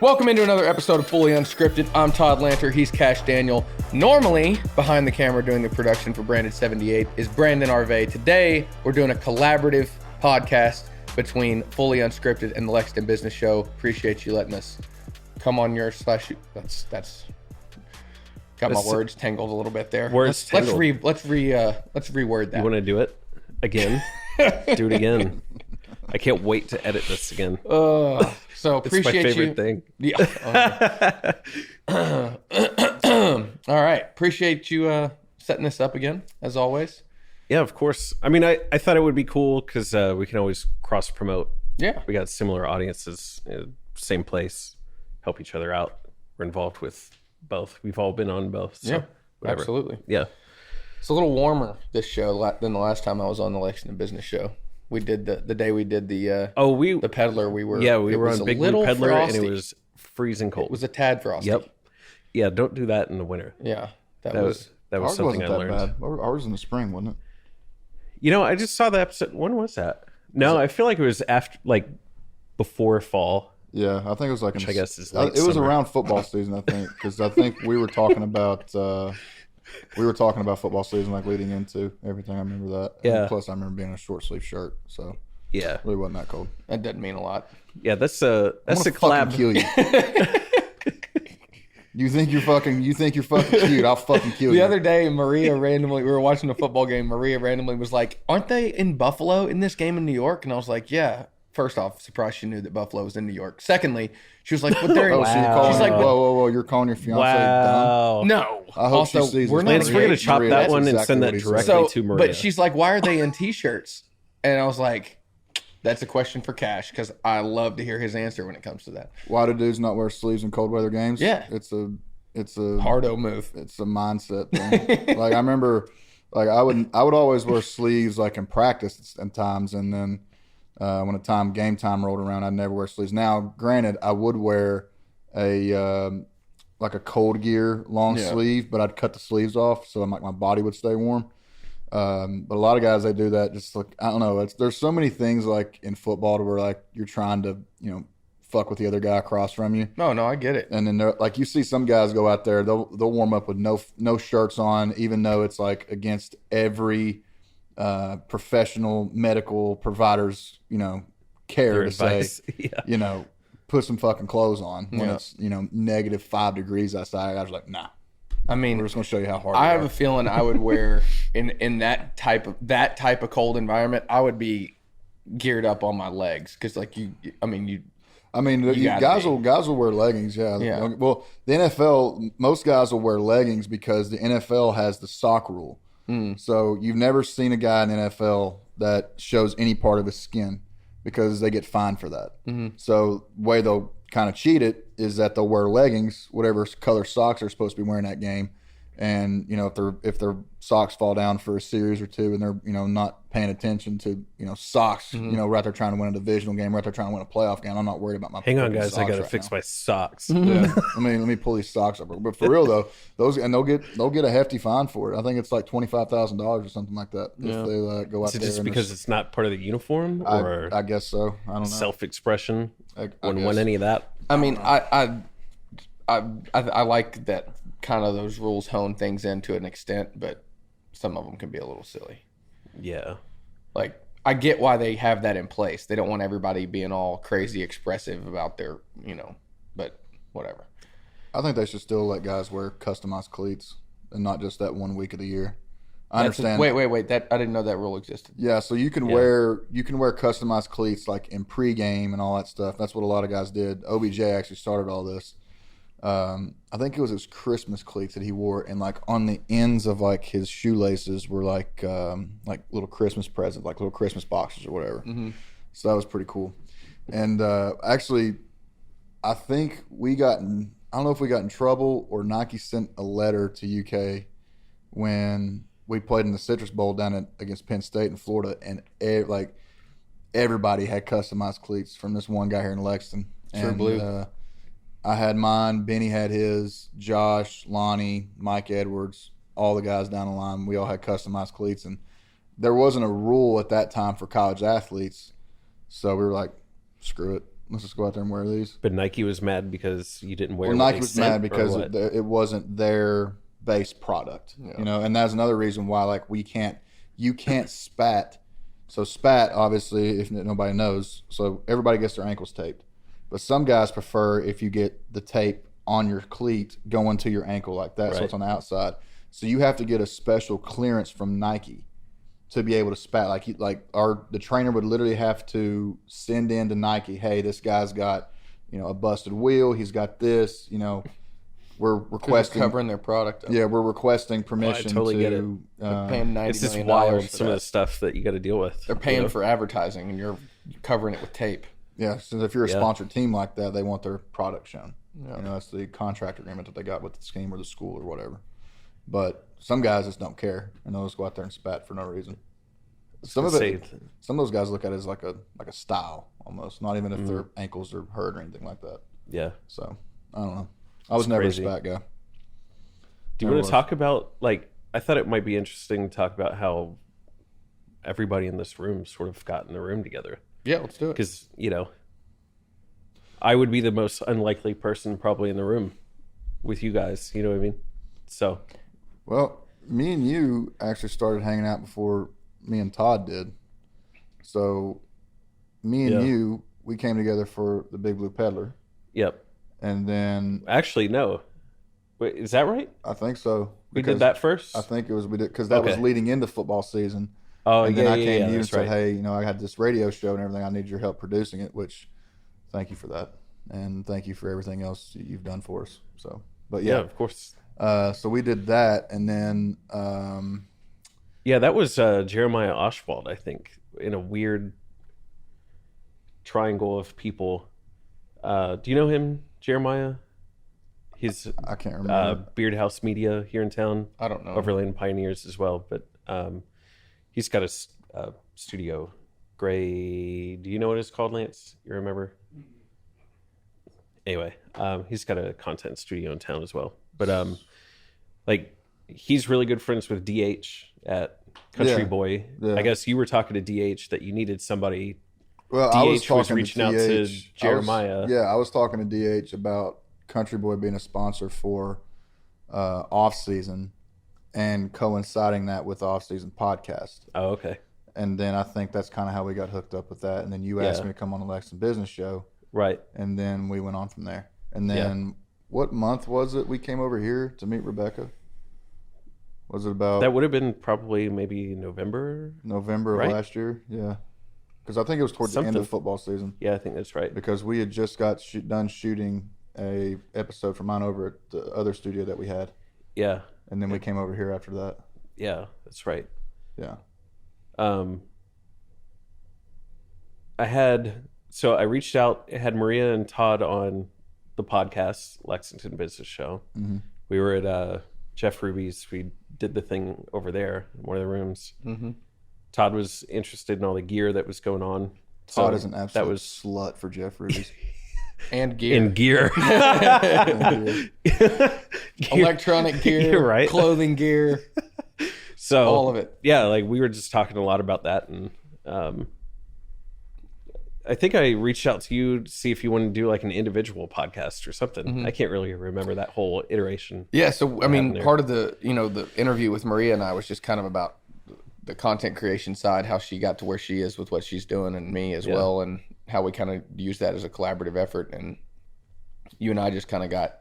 Welcome into another episode of Fully Unscripted. I'm Todd Lanter. He's Cash Daniel. Normally, behind the camera doing the production for Branded 78 is Brandon Arve. Today, we're doing a collaborative podcast between Fully Unscripted and the Lexington Business Show. Appreciate you letting us come on your slash. That's got my words tangled a little bit there. Let's reword that. You want to do it again? Do it again. I can't wait to edit this again. So appreciate it's my you. favorite thing. Yeah. All right. Appreciate you setting this up again, as always. Yeah, of course. I mean, I thought it would be cool because we can always cross promote. Yeah. We got similar audiences, same place, help each other out. We're involved with both. We've all been on both. So Yeah, whatever. absolutely. Yeah. It's a little warmer this show than the last time I was on the Lexington Business Show. We did the day we did the peddler. We were on Big Blue Peddler frosty. and it was freezing cold. It was a tad frosty. Yep. Yeah, don't do that in the winter. Yeah, That was Ours something wasn't I that learned. bad. Ours was in the spring, wasn't it? You know, I just saw the episode. When was that? No, I feel like it was before fall. Yeah, I think it was like. Which I guess is it late was summer. around football season, I think, because I think we were talking about football season, like leading into everything. I remember that. Yeah. And plus, I remember being in a short sleeve shirt, so Yeah. it really wasn't that cold. That doesn't mean a lot. Yeah, that's a I'm gonna collab. fucking kill you. You think you're fucking cute? I'll fucking kill you. The other day, we were watching a football game. Maria randomly was like, "Aren't they in Buffalo in this game in New York?" And I was like, "Yeah." First off, surprised she knew that Buffalo was in New York. Secondly, she was like, "But they're in." Oh, so you're calling She's like, whoa! You're calling your fiance dumb? Wow. "No." I hope she sees we're this. not Lance, we're gonna chop Maria, that that's one and exactly send what that he said. directly to Maria. But she's like, "Why are they in t-shirts?" And I was like, "That's a question for Cash because I love to hear his answer when it comes to that." Why do dudes not wear sleeves in cold weather games? Yeah. It's a Hardo move. It's a mindset thing. Like I remember, like I would always wear sleeves like in practice and times, and then when game time rolled around, I'd never wear sleeves. Now, granted, I would wear a like a cold gear long sleeve, but I'd cut the sleeves off so like my body would stay warm. But a lot of guys, they do that just like, I don't know. There's so many things like in football to where like you're trying to fuck with the other guy across from you. No, I get it. And then like you see some guys go out there, they'll warm up with no shirts on, even though it's like against every professional medical provider's care Their to advice. say Yeah. put some fucking clothes on when it's negative 5 degrees outside. I was like, nah. I mean, We're just gonna show you how hard. I have a feeling I would wear in that type of cold environment. I would be geared up on my legs because like guys will wear leggings. Yeah. Well, the NFL, most guys will wear leggings because the NFL has the sock rule. So you've never seen a guy in the NFL that shows any part of his skin because they get fined for that. So the way they'll kind of cheat it is that they'll wear leggings, whatever color socks they're supposed to be wearing that game. And if their socks fall down for a series or two, and they're not paying attention to socks, right there trying to win a divisional game, right there trying to win a playoff game. I'm not worried about my. Hang on, guys. I gotta right fix now. my socks. Yeah, let me pull these socks up. But for real though, they'll get a hefty fine for it. I think it's like $25,000 or something like that if they go out Is it there. just because it's not part of the uniform, or I guess so. I don't know. self-expression? I Wouldn't guess. want any of that. I mean, I like that kind of those rules hone things in to an extent, but some of them can be a little silly. Yeah. Like, I get why they have that in place. They don't want everybody being all crazy expressive about their, but whatever. I think they should still let guys wear customized cleats and not just that 1 week of the year. I understand. Wait. That I didn't know that rule existed. Yeah, so you can wear customized cleats like in pregame and all that stuff. That's what a lot of guys did. OBJ actually started all this. I think it was his Christmas cleats that he wore, and like on the ends of like his shoelaces were like little Christmas presents, like little Christmas boxes or whatever. So that was pretty cool. And actually, I think I don't know if we got in trouble or Nike sent a letter to UK when we played in the Citrus Bowl down against Penn State in Florida, and everybody had customized cleats from this one guy here in Lexington. True blue. I had mine, Benny had his, Josh, Lonnie, Mike Edwards, all the guys down the line. We all had customized cleats, and there wasn't a rule at that time for college athletes. So we were like, screw it. let's just go out there and wear these. But Nike was mad because you didn't wear. Well, what Nike they was sent, mad because or what? it wasn't their base product, you know, and that's another reason why like you can't spat. So spat, obviously, if nobody knows, so everybody gets their ankles taped, but some guys prefer if you get the tape on your cleat going to your ankle like that, so it's on the outside. So you have to get a special clearance from Nike to be able to spat. The trainer would literally have to send in to Nike, hey, this guy's got, you know, a busted wheel. He's got this, you know, we're requesting covering their product. Yeah, we're requesting permission get it. to. Paying $90 It's just million wild. for Some of that. the stuff that you got to deal with. They're paying for advertising, and you're covering it with tape. Yeah, so if you're a sponsored team like that, they want their product shown. Yeah. You know, that's the contract agreement that they got with the team or the school or whatever. But some guys just don't care, and they'll just go out there and spat for no reason. Some of those guys look at it as like a style almost, not even if their ankles are hurt or anything like that. Yeah. So I don't know. I was never crazy. a spat guy. Do you want to talk about, like, I thought it might be interesting to talk about how everybody in this room sort of got in the room together. Yeah, let's do it. Because, you know, I would be the most unlikely person probably in the room with you guys. You know what I mean? So. Well, me and you actually started hanging out before me and Todd did. So me and you, we came together for the Big Blue Peddler. Yep. And then. Actually, no. Wait, is that right? I think so. We did that first? I think we did, because that was leading into football season. Oh, and then I came to you and that's said, right. hey, you know, I had this radio show and everything. I need your help producing it, which thank you for that. And thank you for everything else you've done for us. So, but Yeah, of course. So we did that. And then, Yeah, that was Jeremiah Oshwald, I think, in a weird triangle of people. Do you know him, Jeremiah? He's I can't remember. Beard House Media here in town. I don't know. Overland Pioneers as well, but he's got a studio. Gray. Do you know what it's called, Lance? You remember? Anyway, he's got a content studio in town as well. But like, he's really good friends with DH at Country Boy. Yeah. I guess you were talking to DH that you needed somebody. Well, DH I was talking reaching to out to DH. Jeremiah. I was talking to DH about Country Boy being a sponsor for off season and coinciding that with the off season podcast. Oh, okay. And then I think that's kind of how we got hooked up with that. And then you asked me to come on the Lexington Business Show. Right. And then we went on from there. And then what month was it we came over here to meet Rebecca? Was it about That would have been probably maybe November. November of last year? Yeah. Because I think it was towards the end of football season. Yeah, I think that's right. Because we had just got done shooting a episode for mine over at the other studio that we had. Yeah. And then we came over here after that. Yeah, that's right. Yeah. I reached out, I had Maria and Todd on the podcast, Lexington Business Show. Mm-hmm. We were at Jeff Ruby's. We did the thing over there in one of the rooms. Mm-hmm. Todd was interested in all the gear that was going on. Todd is an absolute slut for Jeff Ruby's. And gear. In gear. Electronic gear. You're right. Clothing gear. So all of it. Yeah, like we were just talking a lot about that, and I think I reached out to you to see if you wanted to do like an individual podcast or something. Mm-hmm. I can't really remember that whole iteration. Yeah, so I mean, part of the the interview with Maria and I was just kind of about the content creation side, how she got to where she is with what she's doing, and me as well, and how we kind of use that as a collaborative effort. And you and I just kind of got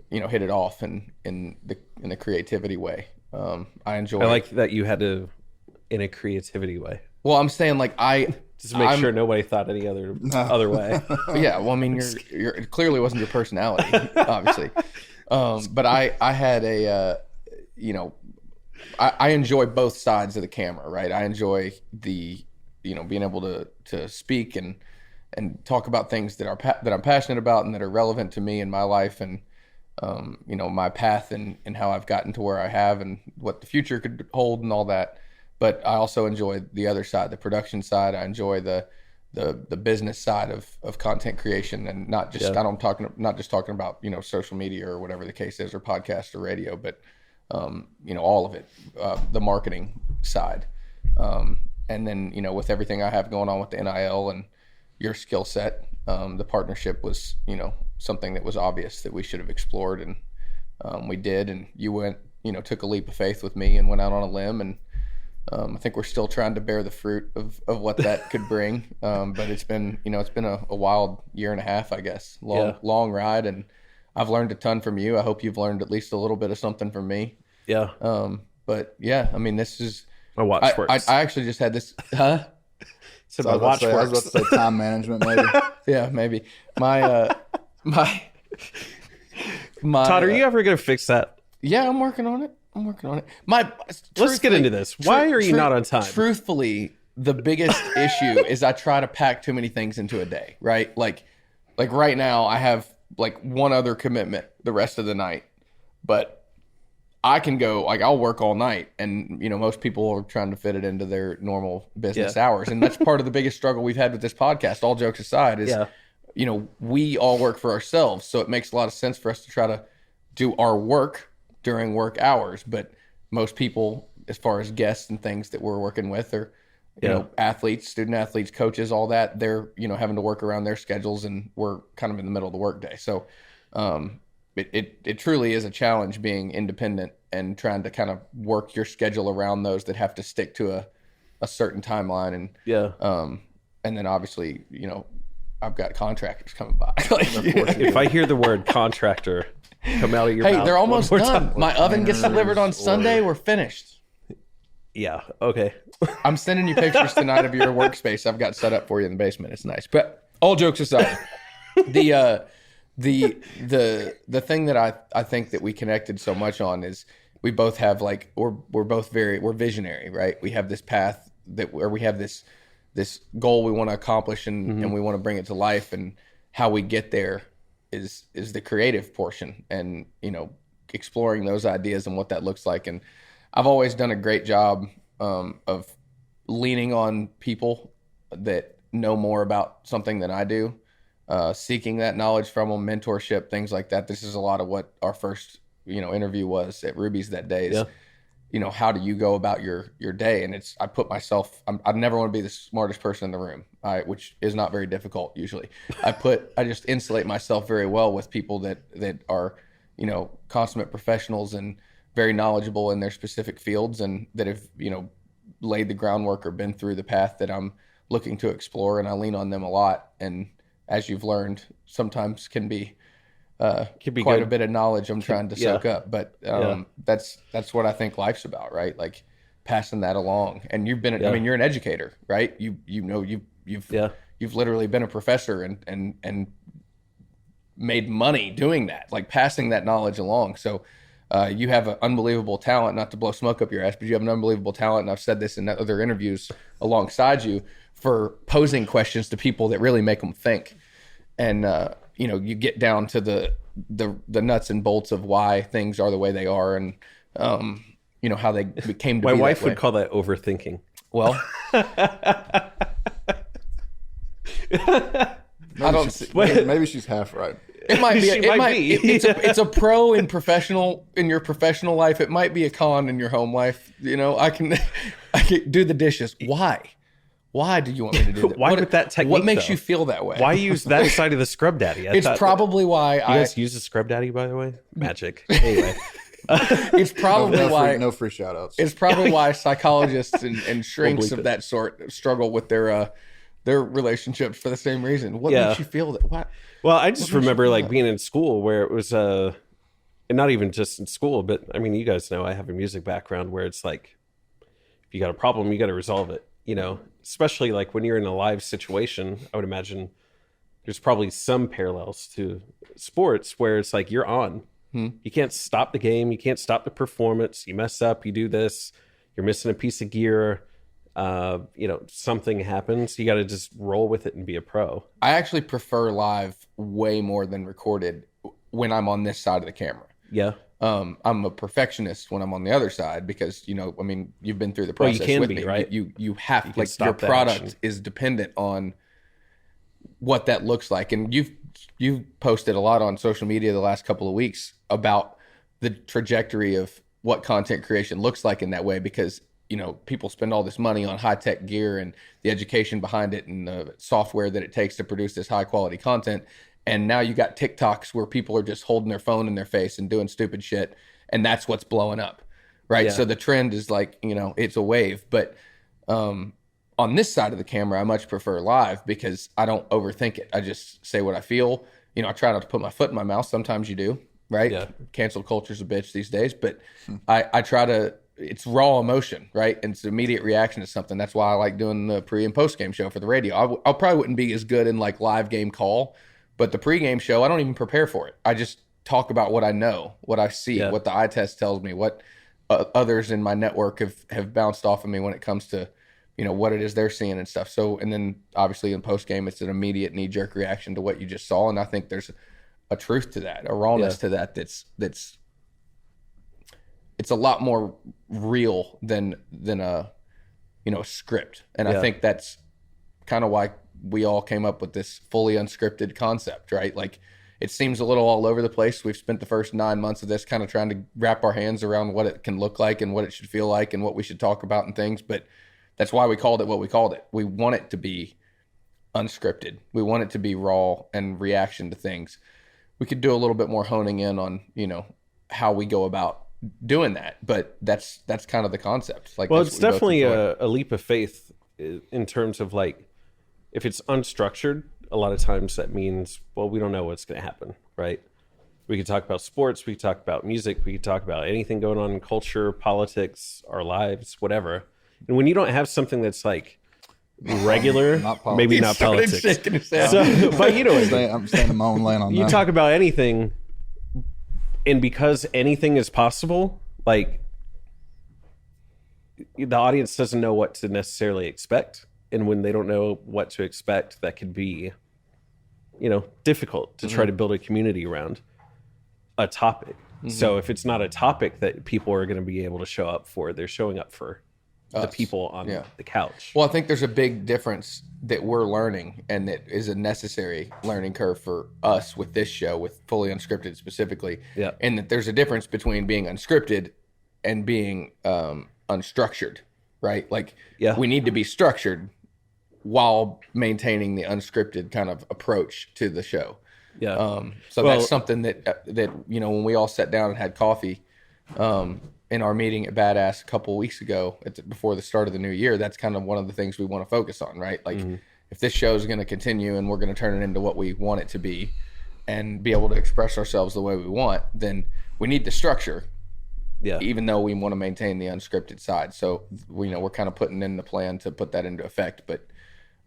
hit it off in the creativity way. I enjoy. I like that you had to in a creativity way. Well, I'm saying like just to make sure nobody thought any other way. Yeah, well, I mean, it clearly wasn't your personality, obviously. But I had I enjoy both sides of the camera, right? I enjoy the being able to speak and talk about things that I'm passionate about and that are relevant to me in my life, and my path and how I've gotten to where I have and what the future could hold and all that. But I also enjoy the other side, the production side. I enjoy the business side of content creation, and not just not just talking about social media or whatever the case is, or podcast or radio, but all of it, the marketing side, and then with everything I have going on with the NIL and your skill set, The partnership was, something that was obvious that we should have explored, and we did. And you went, took a leap of faith with me and went out on a limb, and I think we're still trying to bear the fruit of what that could bring. But it's been, a wild year and a half, I guess. Long ride, and I've learned a ton from you. I hope you've learned at least a little bit of something from me. Yeah. But yeah, I mean, this is my watch works. I actually just had this. Huh? So my watch works. I was about to say time management, maybe. Yeah, maybe. My Todd, are you ever gonna fix that? Yeah, I'm working on it. Let's get into this. Why are you not on time? Truthfully, the biggest issue is I try to pack too many things into a day, right? Like right now I have like one other commitment the rest of the night, but I can go, like, I'll work all night, and most people are trying to fit it into their normal business hours, and that's part of the biggest struggle we've had with this podcast, all jokes aside, is we all work for ourselves, so it makes a lot of sense for us to try to do our work during work hours. But most people, as far as guests and things that we're working with, are athletes, student athletes, coaches, all that, they're having to work around their schedules, and we're kind of in the middle of the workday. So it truly is a challenge being independent and trying to kind of work your schedule around those that have to stick to a certain timeline. And and then obviously I've got contractors coming by. If I hear the word contractor come out of your mouth, hey, they're almost done. My oven gets delivered on Sunday. We're finished. Yeah. Okay. I'm sending you pictures tonight of your workspace I've got set up for you in the basement. It's nice. But all jokes aside, the thing that I think that we connected so much on is we both have, like, we're visionary, right? We have this path where we have this goal we want to accomplish, and we want to bring it to life, and how we get there is the creative portion, and exploring those ideas and what that looks like. And I've always done a great job of leaning on people that know more about something than I do, seeking that knowledge from them, mentorship, things like that. This is a lot of what our first interview was at Ruby's that day. Is, how do you go about your day? And I put myself, I never want to be the smartest person in the room, which is not very difficult usually. I just insulate myself very well with people that are, consummate professionals and very knowledgeable in their specific fields, and that have, laid the groundwork or been through the path that I'm looking to explore. And I lean on them a lot. And as you've learned, sometimes can be quite a bit of knowledge I'm trying to soak up. But that's what I think life's about, right? Like passing that along. And you've been, I mean, you're an educator, right? You've literally been a professor and made money doing that, like passing that knowledge along. So you have an unbelievable talent, not to blow smoke up your ass, but you have an unbelievable talent. And I've said this in other interviews alongside you, for posing questions to people that really make them think. And, you get down to the nuts and bolts of why things are the way they are, and, how they came to be. My wife would call that overthinking. Well, Maybe she's half right. It might be. It's a pro in your professional life. It might be a con in your home life. I can do the dishes. Why do you want me to do that? Why with that technique? What makes you feel that way? Why use that side of the scrub daddy? It's probably why you guys use the scrub daddy, by the way. Magic. Anyway, it's probably why no free shout outs. It's probably why psychologists and shrinks of that sort struggle with their relationships for the same reason. What makes you feel that? What? Well, I just remember being in school where it was and not even just in school, but I mean, you guys know I have a music background where it's like, if you got a problem, you got to resolve it. Especially like when you're in a live situation, I would imagine there's probably some parallels to sports where it's like you're on. You can't stop the game. You can't stop the performance. You mess up, you do this, you're missing a piece of gear. Something happens. You got to just roll with it and be a pro. I actually prefer live way more than recorded when I'm on this side of the camera. Yeah. I'm a perfectionist when I'm on the other side because, you've been through the process you can with be, me. right? You have, your product is dependent on what that looks like. And you've posted a lot on social media the last couple of weeks about the trajectory of what content creation looks like in that way, because people spend all this money on high tech gear and the education behind it and the software that it takes to produce this high quality content. And now you got TikToks where people are just holding their phone in their face and doing stupid shit. And that's what's blowing up. Right. Yeah. So the trend is like, it's a wave. But on this side of the camera, I much prefer live because I don't overthink it. I just say what I feel. I try not to put my foot in my mouth. Sometimes you do. Right. Yeah. Cancel culture's a bitch these days. But I try to, it's raw emotion. Right. And it's immediate reaction to something. That's why I like doing the pre and post game show for the radio. I probably wouldn't be as good in like live game call, but the pre-game show, I don't even prepare for it. I just talk about what I know, what I see, what the eye test tells me, what others in my network have bounced off of me when it comes to, what it is they're seeing and stuff. So, and then obviously in post-game, it's an immediate knee-jerk reaction to what you just saw. And I think there's a truth to that, a rawness to that that's it's a lot more real than a script. And I think that's kind of why we all came up with this fully unscripted concept, right? Like it seems a little all over the place. We've spent the first 9 months of this kind of trying to wrap our hands around what it can look like and what it should feel like and what we should talk about and things. But that's why we called it what we called it. We want it to be unscripted. We want it to be raw and reaction to things. We could do a little bit more honing in on, how we go about doing that. But that's kind of the concept. Like, well, it's definitely a leap of faith in terms of like, if it's unstructured, a lot of times that means, well, we don't know what's going to happen, right? We could talk about sports, we could talk about music, we could talk about anything going on in culture, politics, our lives, whatever. And when you don't have something that's like regular, maybe not politics. So, but I'm staying in my own lane on that. You talk about anything, and because anything is possible, like the audience doesn't know what to necessarily expect. And when they don't know what to expect, that could be, difficult to try to build a community around a topic. So if it's not a topic that people are going to be able to show up for, they're showing up for the people on the couch. Well, I think there's a big difference that we're learning, and that is a necessary learning curve for us with this show, with Fully Unscripted specifically. Yeah. And that there's a difference between being unscripted and being unstructured, right? Like we need to be structured while maintaining the unscripted kind of approach to the show. Yeah. So that's something that when we all sat down and had coffee in our meeting at Badass a couple of weeks ago before the start of the new year, that's kind of one of the things we want to focus on, right? Like if this show is going to continue and we're going to turn it into what we want it to be and be able to express ourselves the way we want, then we need the structure. Yeah. Even though we want to maintain the unscripted side. So we're kind of putting in the plan to put that into effect. But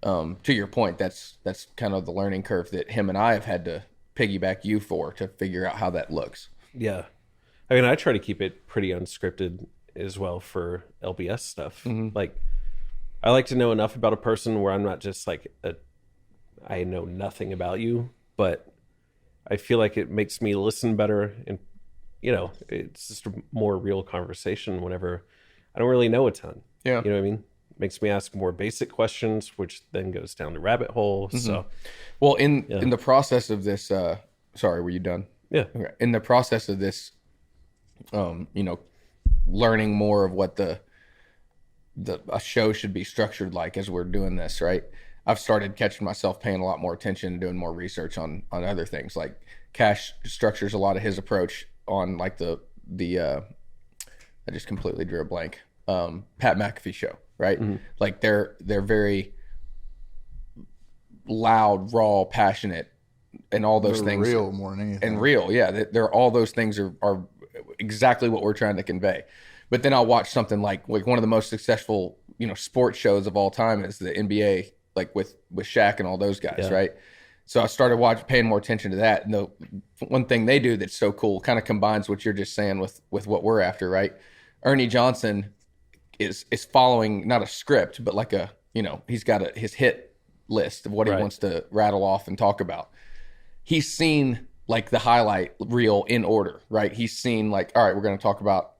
to your point, that's kind of the learning curve that him and I have had to piggyback you for to figure out how that looks. Yeah. I mean, I try to keep it pretty unscripted as well for LBS stuff. Like, I like to know enough about a person where I'm not just like, I know nothing about you, but I feel like it makes me listen better. And, it's just a more real conversation whenever I don't really know a ton. Yeah. You know what I mean? Makes me ask more basic questions, which then goes down the rabbit hole. So, well, in the process of this, sorry, were you done? Yeah. Okay. In the process of this, learning more of what a show should be structured like as we're doing this, right? I've started catching myself paying a lot more attention and doing more research on other things. Like Cash structures a lot of his approach on like the I just completely drew a blank. Pat McAfee show, right? Like they're very loud, raw, passionate, and all those things. Real more than anything. And real, yeah. They're all those things are exactly what we're trying to convey. But then I'll watch something like one of the most successful, sports shows of all time is the NBA, like with Shaq and all those guys, right? So I started paying more attention to that. And the one thing they do that's so cool kind of combines what you're just saying with what we're after, right? Ernie Johnson is following not a script, but like he's got his hit list of what he wants to rattle off and talk about. He's seen like the highlight reel in order, right? He's seen like, all right, we're going to talk about,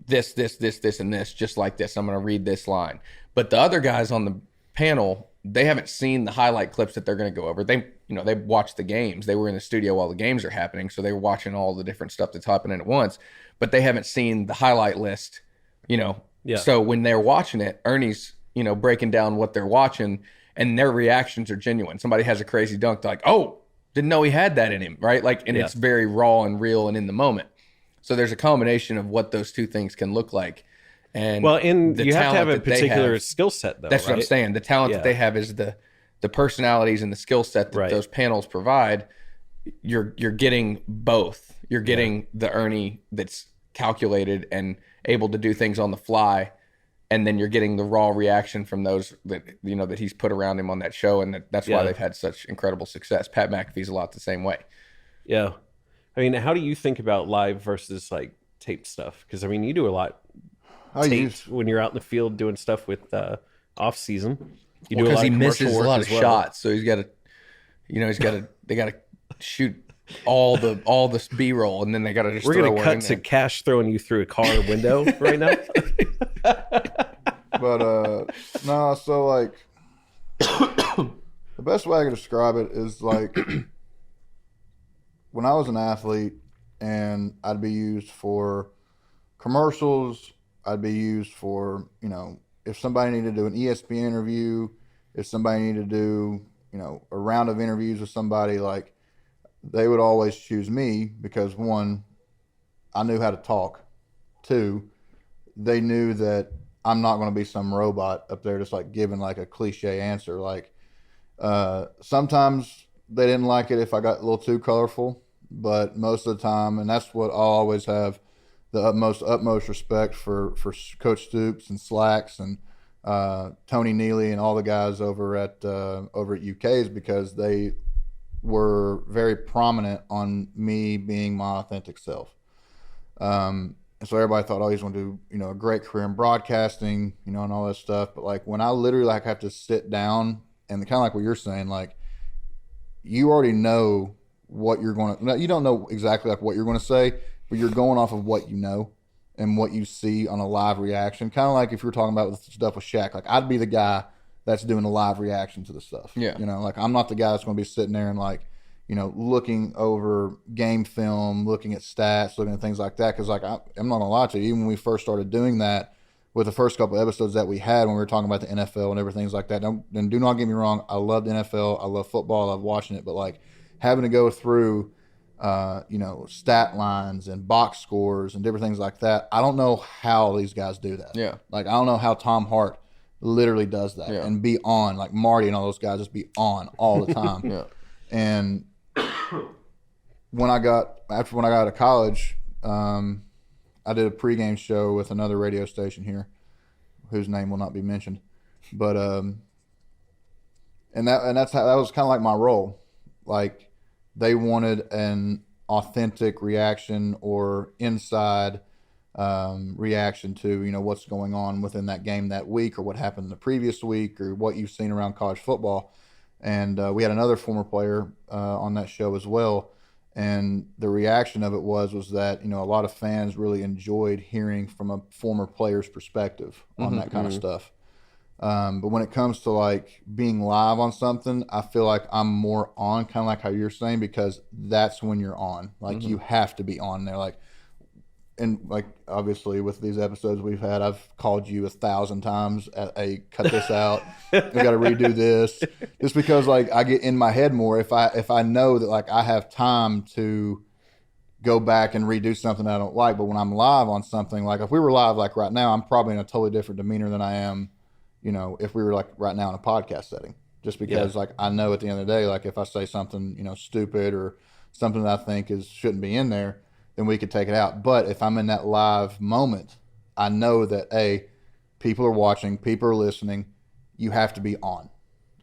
this, and this, just like this. I'm going to read this line. But the other guys on the panel, they haven't seen the highlight clips that they're going to go over. They watched the games. They were in the studio while the games are happening. So they were watching all the different stuff that's happening at once, but they haven't seen the highlight list, Yeah. So when they're watching it, Ernie's, breaking down what they're watching, and their reactions are genuine. Somebody has a crazy dunk, they're like, oh, didn't know he had that in him, right? Like, and it's very raw and real and in the moment. So there's a combination of what those two things can look like. And you have to have a particular skill set, though. That's what I'm saying. The talent that they have is the personalities and the skill set that those panels provide. You're getting both. You're getting the Ernie that's calculated and able to do things on the fly, and then you're getting the raw reaction from those that that he's put around him on that show, and that's why they've had such incredible success. Pat McAfee's a lot the same way. Yeah, I mean, how do you think about live versus like taped stuff? Because I mean, you do a lot taped when you're out in the field doing stuff with off season. You do a lot because he of misses a lot of shots, so he's got to, they got to shoot all the B-roll, and then they got to just. We're gonna cut to Cash throwing you through a car window right now. But no, so like the best way I can describe it is like when I was an athlete and I'd be used for commercials, I'd be used for, if somebody needed to do an ESPN interview, if somebody needed to do, a round of interviews with somebody, like they would always choose me because one, I knew how to talk. Two, they knew that I'm not going to be some robot up there just like giving like a cliche answer. Like sometimes they didn't like it if I got a little too colorful, but most of the time, and that's what I'll always have the utmost respect for Coach Stoops and Slacks and Tony Neely and all the guys over at UK's, because they were very prominent on me being my authentic self. And so everybody thought, oh, he's going to do, a great career in broadcasting, and all that stuff. But like when I literally like have to sit down and kind of like what you're saying, like you already know what you're going to, you don't know exactly like what you're going to say, but you're going off of what you know and what you see on a live reaction. Kind of like if you're talking about with stuff with Shaq, like I'd be the guy that's doing a live reaction to the stuff. Yeah. Like I'm not the guy that's going to be sitting there and like, looking over game film, looking at stats, looking at things like that. Because like I'm not gonna lie to you, even when we first started doing that with the first couple of episodes that we had when we were talking about the NFL and everything like that. And do not get me wrong, I love the NFL, I love football, I love watching it, but like having to go through, stat lines and box scores and different things like that. I don't know how these guys do that. Yeah. Like I don't know how Tom Hart literally does that and be on, like Marty and all those guys just be on all the time. Yeah. And when I got out of college, I did a pregame show with another radio station here, whose name will not be mentioned, but that was kind of like my role. Like they wanted an authentic reaction or inside reaction to what's going on within that game that week, or what happened the previous week, or what you've seen around college football. And we had another former player on that show as well. And the reaction of it was that, a lot of fans really enjoyed hearing from a former player's perspective on that kind of stuff. But when it comes to like being live on something, I feel like I'm more on, kind of like how you're saying, because that's when you're on. Like you have to be on there. Like, and like obviously with these episodes we've had, I've called you 1,000 times at cut this out. We got to redo this, just because like I get in my head more if I know that like I have time to go back and redo something I don't like. But when I'm live on something, like if we were live like right now, I'm probably in a totally different demeanor than I am, if we were like right now in a podcast setting. Just because like I know at the end of the day, like if I say something stupid or something that I think shouldn't be in there, then we could take it out. But if I'm in that live moment, I know that people are watching, people are listening. You have to be on,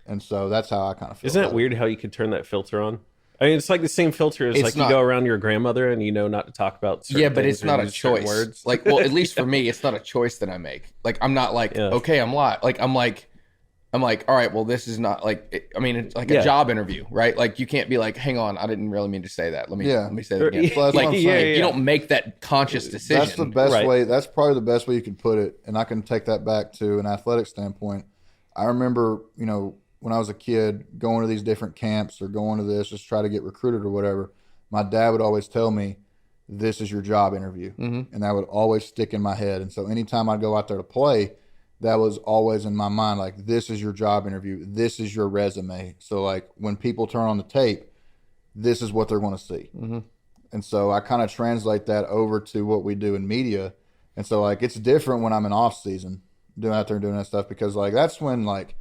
and so that's how I kind of feel. Isn't that weird how you could turn that filter on? I mean, it's like the same filter as like you go around your grandmother and not to talk about certain but things it's not a choice. Words. Like, well, at least for me, it's not a choice that I make. Like, I'm not like okay, I'm live. Like, I'm like, all right, well, this is not like, it's like a job interview, right? Like, you can't be like, hang on, I didn't really mean to say that. Let me say that again. Well, like, you don't make that conscious decision. That's the best way. That's probably the best way you can put it. And I can take that back to an athletic standpoint. I remember, when I was a kid going to these different camps or going to this, just try to get recruited or whatever, my dad would always tell me this is your job interview. And that would always stick in my head. And so anytime I go out there to play, that was always in my mind, like, this is your job interview. This is your resume. So, like, when people turn on the tape, this is what they're going to see. And so I kind of translate that over to what we do in media. And so, like, it's different when I'm in off season out there doing that stuff, because, like, that's when, like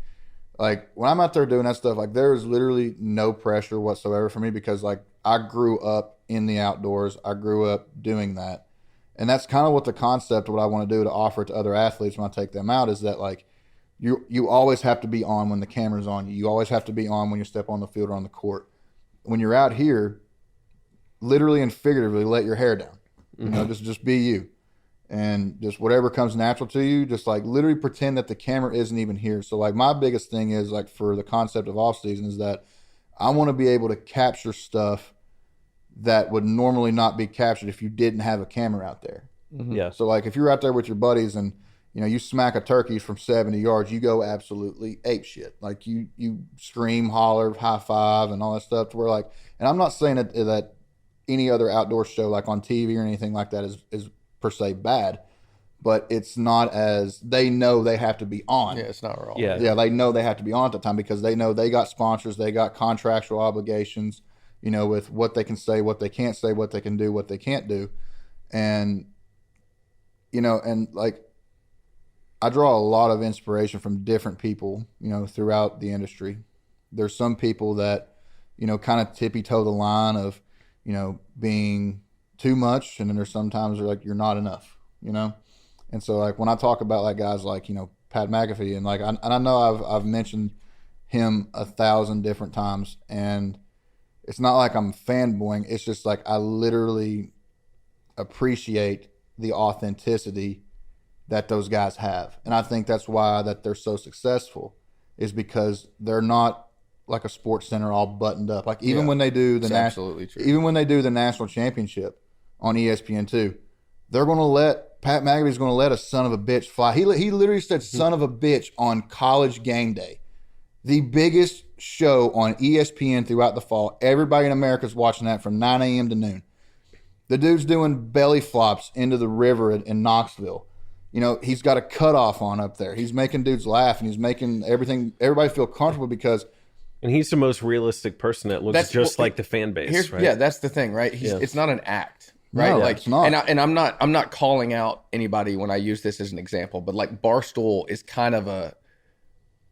when I'm out there doing that stuff, like, there is literally no pressure whatsoever for me, because, like, I grew up in the outdoors. I grew up doing that. And that's kind of what the concept of what I want to do to offer it to other athletes when I take them out is that, like, you always have to be on when the camera's on you. You always have to be on when you step on the field or on the court. When you're out here, literally and figuratively, let your hair down. You know, just be you. And just whatever comes natural to you, just, like, literally pretend that the camera isn't even here. So, like, my biggest thing is, like, for the concept of off season is that I want to be able to capture stuff that would normally not be captured if you didn't have a camera out there. Yeah. So, like, if you're out there with your buddies and, you know, you smack a turkey from 70 yards, you go absolutely ape shit. Like, you scream, holler, high five, and all that stuff to where, like, and I'm not saying that any other outdoor show, like on TV or anything like that, is per se bad, but it's not as, they know they have to be on. Yeah, it's not wrong. Yeah, they know they have to be on at the time because they know they got sponsors, they got contractual obligations, you know, with what they can say, what they can't say, what they can do, what they can't do. And, you know, and, like, I draw a lot of inspiration from different people, you know, throughout the industry. There's some people that, you know, kind of tippy-toe the line of, you know, being too much, and then there's sometimes they're like, you're not enough, you know? And so, like, when I talk about, like, guys like, you know, Pat McAfee, and, like, I know I've mentioned him 1,000 different times, and it's not like I'm fanboying. It's just, like, I literally appreciate the authenticity that those guys have. And I think that's why that they're so successful, is because they're not like a Sports Center all buttoned up. Like, even when they do the national championship on ESPN2, they're going to let Pat McAfee's going to let a son of a bitch fly. He literally said son of a bitch on College Game Day, the biggest show on ESPN throughout the fall. Everybody in America's watching that from 9 a.m. to noon. The dude's doing belly flops into the river in Knoxville. You know, he's got a cutoff on up there. He's making dudes laugh, and he's making everybody feel comfortable because. And he's the most realistic person that looks just like the fan base, right? Yeah, that's the thing, right? It's not an act, right? No, like, it's not. And I'm not calling out anybody when I use this as an example, but, like, Barstool is kind of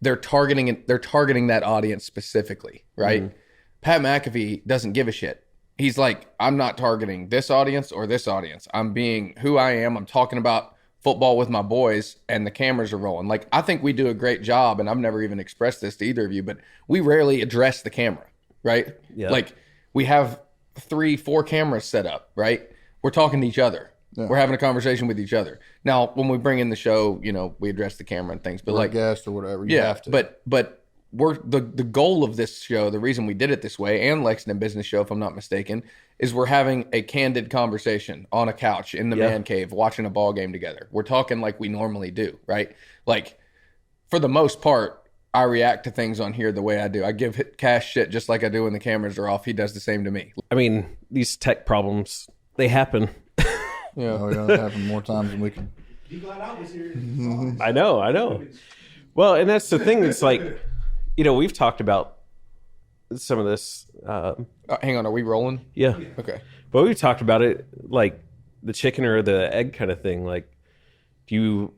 they're targeting that audience specifically, right? Pat McAfee doesn't give a shit. He's like, I'm not targeting this audience or this audience. I'm being who I am. I'm talking about football with my boys, and the cameras are rolling. Like, I think we do a great job, and I've never even expressed this to either of you, but we rarely address the camera, right? Yeah. Like, we have 3-4 cameras set up, right? We're talking to each other. Yeah. We're having a conversation with each other. Now, when we bring in the show, you know, we address the camera and things, but or like a guest or whatever, you have to. But we're the goal of this show, the reason we did it this way, and Lexington Business Show, if I'm not mistaken, is we're having a candid conversation on a couch in the man cave, watching a ball game together. We're talking like we normally do, right? Like, for the most part, I react to things on here the way I do. I give Cash shit just like I do when the cameras are off. He does the same to me. I mean, these tech problems, they happen. They happen more times than we can. Be glad I was here. I know. Well, and that's the thing. It's like, you know, we've talked about some of this. Hang on, are we rolling? Yeah. Okay. But we've talked about it, like the chicken or the egg kind of thing. Like, do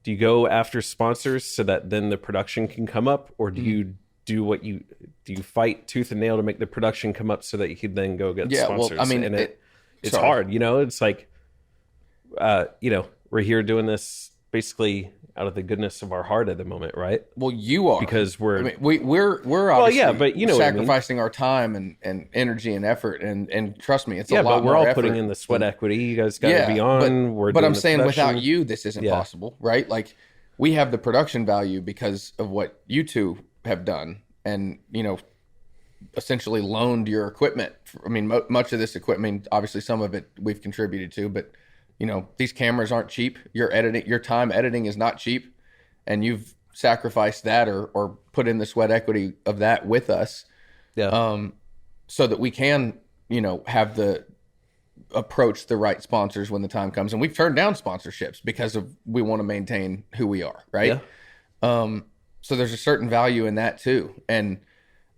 you go after sponsors so that then the production can come up, or do you do you fight tooth and nail to make the production come up so that you can then go get sponsors? Well, I mean, and it's hard, you know. It's like, you know, we're here doing this basically out of the goodness of our heart at the moment, right? Well, you are, because we're obviously but you know sacrificing our time and energy and effort, and trust me, it's a lot. But we're all effort. putting in the sweat equity. You guys got to be on. But I'm saying without you, this isn't possible, right? Like, we have the production value because of what you two have done, and, you know, essentially loaned your equipment. I mean, much of this equipment, obviously some of it we've contributed to, but, you know, these cameras aren't cheap. Your time editing is not cheap, and you've sacrificed that or put in the sweat equity of that with us. Yeah. So that we can, you know, have the approach the right sponsors when the time comes. And we've turned down sponsorships because we want to maintain who we are, right? Yeah. So there's a certain value in that too. And,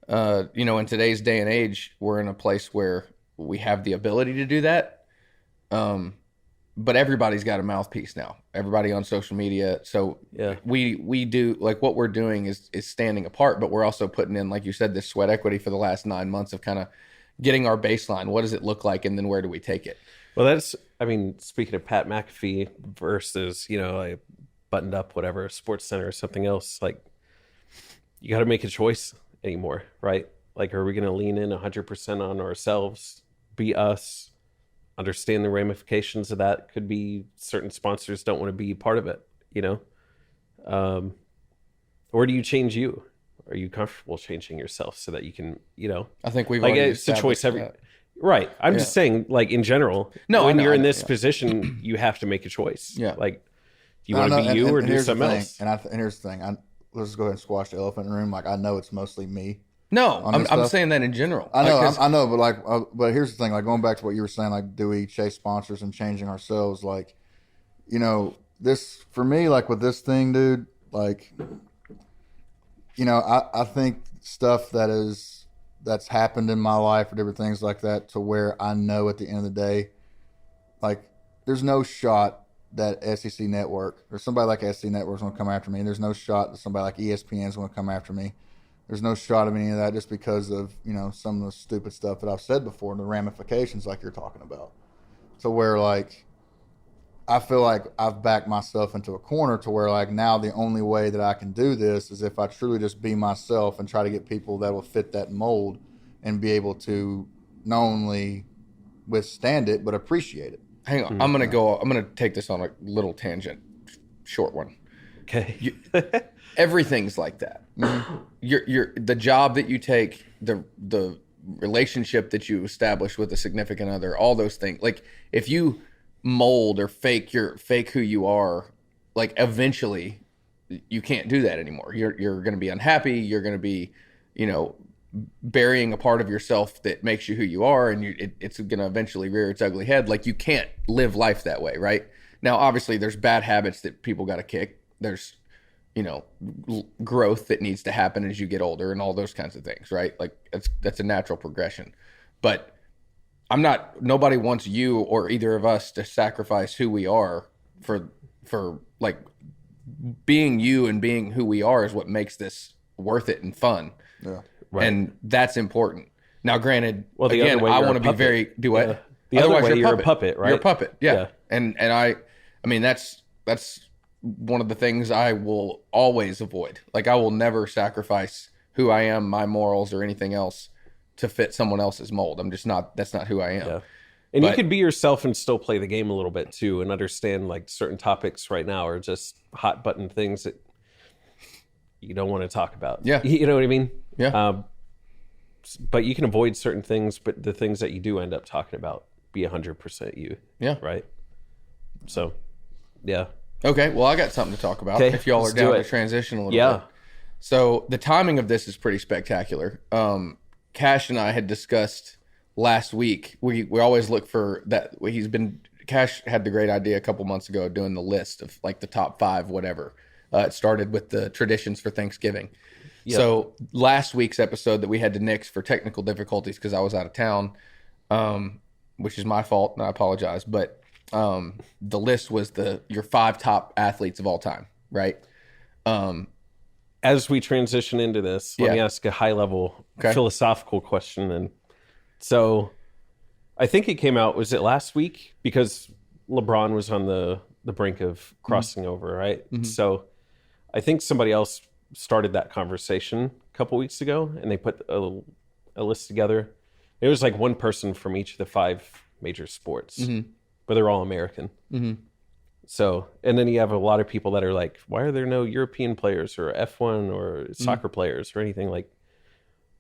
in today's day and age, we're in a place where we have the ability to do that. But everybody's got a mouthpiece now. Everybody on social media. So we do, like, what we're doing is standing apart, but we're also putting in, like you said, this sweat equity for the last 9 months of kind of getting our baseline. What does it look like? And then where do we take it? Well, speaking of Pat McAfee versus, like Buttoned Up, whatever, Sports Center or something else, like, you got to make a choice anymore, right? Like, are we going to lean in 100% on ourselves, be us, understand the ramifications of that? Could be certain sponsors don't want to be part of it, or do you change you? Are you comfortable changing yourself so that you can, I think we've like, already it's a choice established that. Right. I'm just saying, like, in general, No, when I know, you're in I know, this position, you have to make a choice. Yeah. Like, do you want to be you or do something else? And here's the thing. Let's just go ahead and squash the elephant in the room. Like, I know it's mostly me. No, I'm saying that in general. I know, but but here's the thing. Like, going back to what you were saying, like, do we chase sponsors and changing ourselves? Like, this, for me, like, with this thing, dude, like, I think stuff that's happened in my life or different things like that, to where I know at the end of the day, like, there's no shot that SEC Network or somebody like SEC Network is going to come after me. There's no shot that somebody like ESPN is going to come after me. There's no shot of any of that, just because of, some of the stupid stuff that I've said before and the ramifications like you're talking about. So where, like, I feel like I've backed myself into a corner to where, like, now the only way that I can do this is if I truly just be myself and try to get people that will fit that mold and be able to not only withstand it, but appreciate it. Hang on. I'm going to take this on a little tangent, short one. Okay. Everything's like that. The job that you take, the relationship that you establish with a significant other, all those things. Like, if you mold or fake who you are, like, eventually you can't do that anymore. You're going to be unhappy. You're going to be, burying a part of yourself that makes you who you are, and it's going to eventually rear its ugly head. Like, you can't live life that way, right? Now, obviously, there's bad habits that people got to kick. There's, growth that needs to happen as you get older and all those kinds of things, right? Like, that's a natural progression. But nobody wants you or either of us to sacrifice who we are for like, being you and being who we are is what makes this worth it and fun. Yeah. Right. And that's important. Now, granted, well, the again, other way I you're want a to be very puppet. Yeah. The Otherwise, other way you're a puppet, right? You're a puppet, yeah. And I mean, that's one of the things I will always avoid. Like, I will never sacrifice who I am, my morals, or anything else to fit someone else's mold. I'm just not. That's not who I am. Yeah. And you could be yourself and still play the game a little bit too, and understand, like, certain topics right now are just hot button things that you don't want to talk about. Yeah. You know what I mean? Yeah. But you can avoid certain things, but the things that you do end up talking about, be 100% you. Yeah. Right. So, yeah. Okay. Well, I got something to talk about. Okay, If y'all are let's down do to it. transition a little Yeah. bit. So the timing of this is pretty spectacular. Cash and I had discussed last week. We always look for that. Cash had the great idea a couple months ago of doing the list of, like, the top 5, whatever. It started with the traditions for Thanksgiving. Yep. So last week's episode that we had to nix for technical difficulties because I was out of town, which is my fault, and I apologize. But the list was your 5 top athletes of all time, right? As we transition into this, let me ask a high-level philosophical question. And so I think it came out, was it last week? Because LeBron was on the brink of crossing over, right? Mm-hmm. So I think somebody else started that conversation a couple weeks ago, and they put a list together. It was like one person from each of the 5 major sports, but they're all American. Mm-hmm. So, and then you have a lot of people that are like, why are there no European players or F1 or soccer players or anything? Like,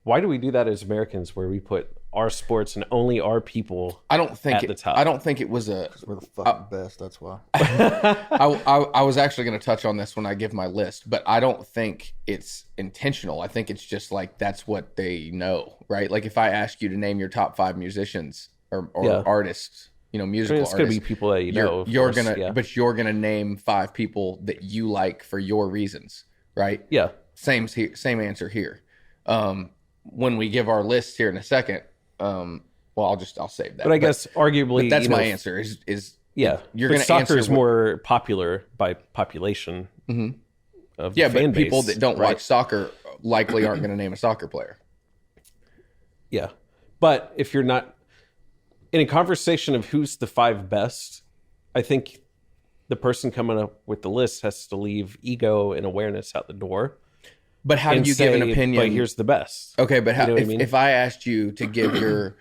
why do we do that as Americans, where we put our sports and only our people at the top? I don't think it was a... We're the fucking best, that's why. I was actually going to touch on this when I give my list, but I don't think it's intentional. I think it's just, like, that's what they know, right? Like, if I ask you to name your top 5 musicians or artists, musical it's artists. going to be people that you're gonna name 5 people that you like for your reasons, right? Yeah. Same answer here. When we give our list here in a second, well, I'll save that. But I guess arguably, that's my answer. Is yeah. You're but gonna soccer answer is more popular by population. Of yeah, the fan but people base, that don't right? watch soccer likely aren't going to name a soccer player. Yeah, but if you're not in a conversation of who's the 5 best, I think the person coming up with the list has to leave ego and awareness out the door. But how do you give an opinion? But here's the best. Okay, but how, you know what I mean? if I asked you to give your,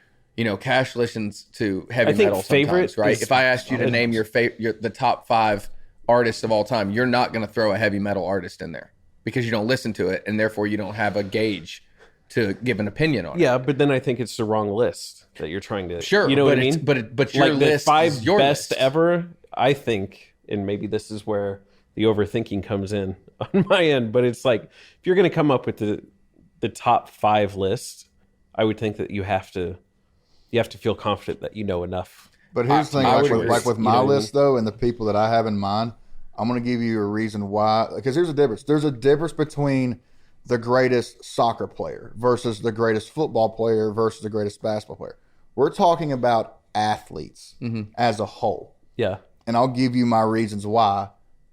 Cash listens to heavy I think metal favorite sometimes, right? is- If I asked you to name the top 5 artists of all time, you're not going to throw a heavy metal artist in there because you don't listen to it, and therefore you don't have a gauge to give an opinion on. Yeah, but then I think it's the wrong list that you're trying to. Sure, you know what I it's- mean. but your like list the 5 is your best list. ever. I think, and maybe this is where the overthinking comes in on my end. But it's like if you're going to come up with the top 5 list, I would think that you have to feel confident that you know enough. But here's the thing, I like would with my list though, and the people that I have in mind, I'm going to give you a reason why. Because there's a difference. There's a difference between the greatest soccer player versus the greatest football player versus the greatest basketball player. We're talking about athletes as a whole. Yeah. And I'll give you my reasons why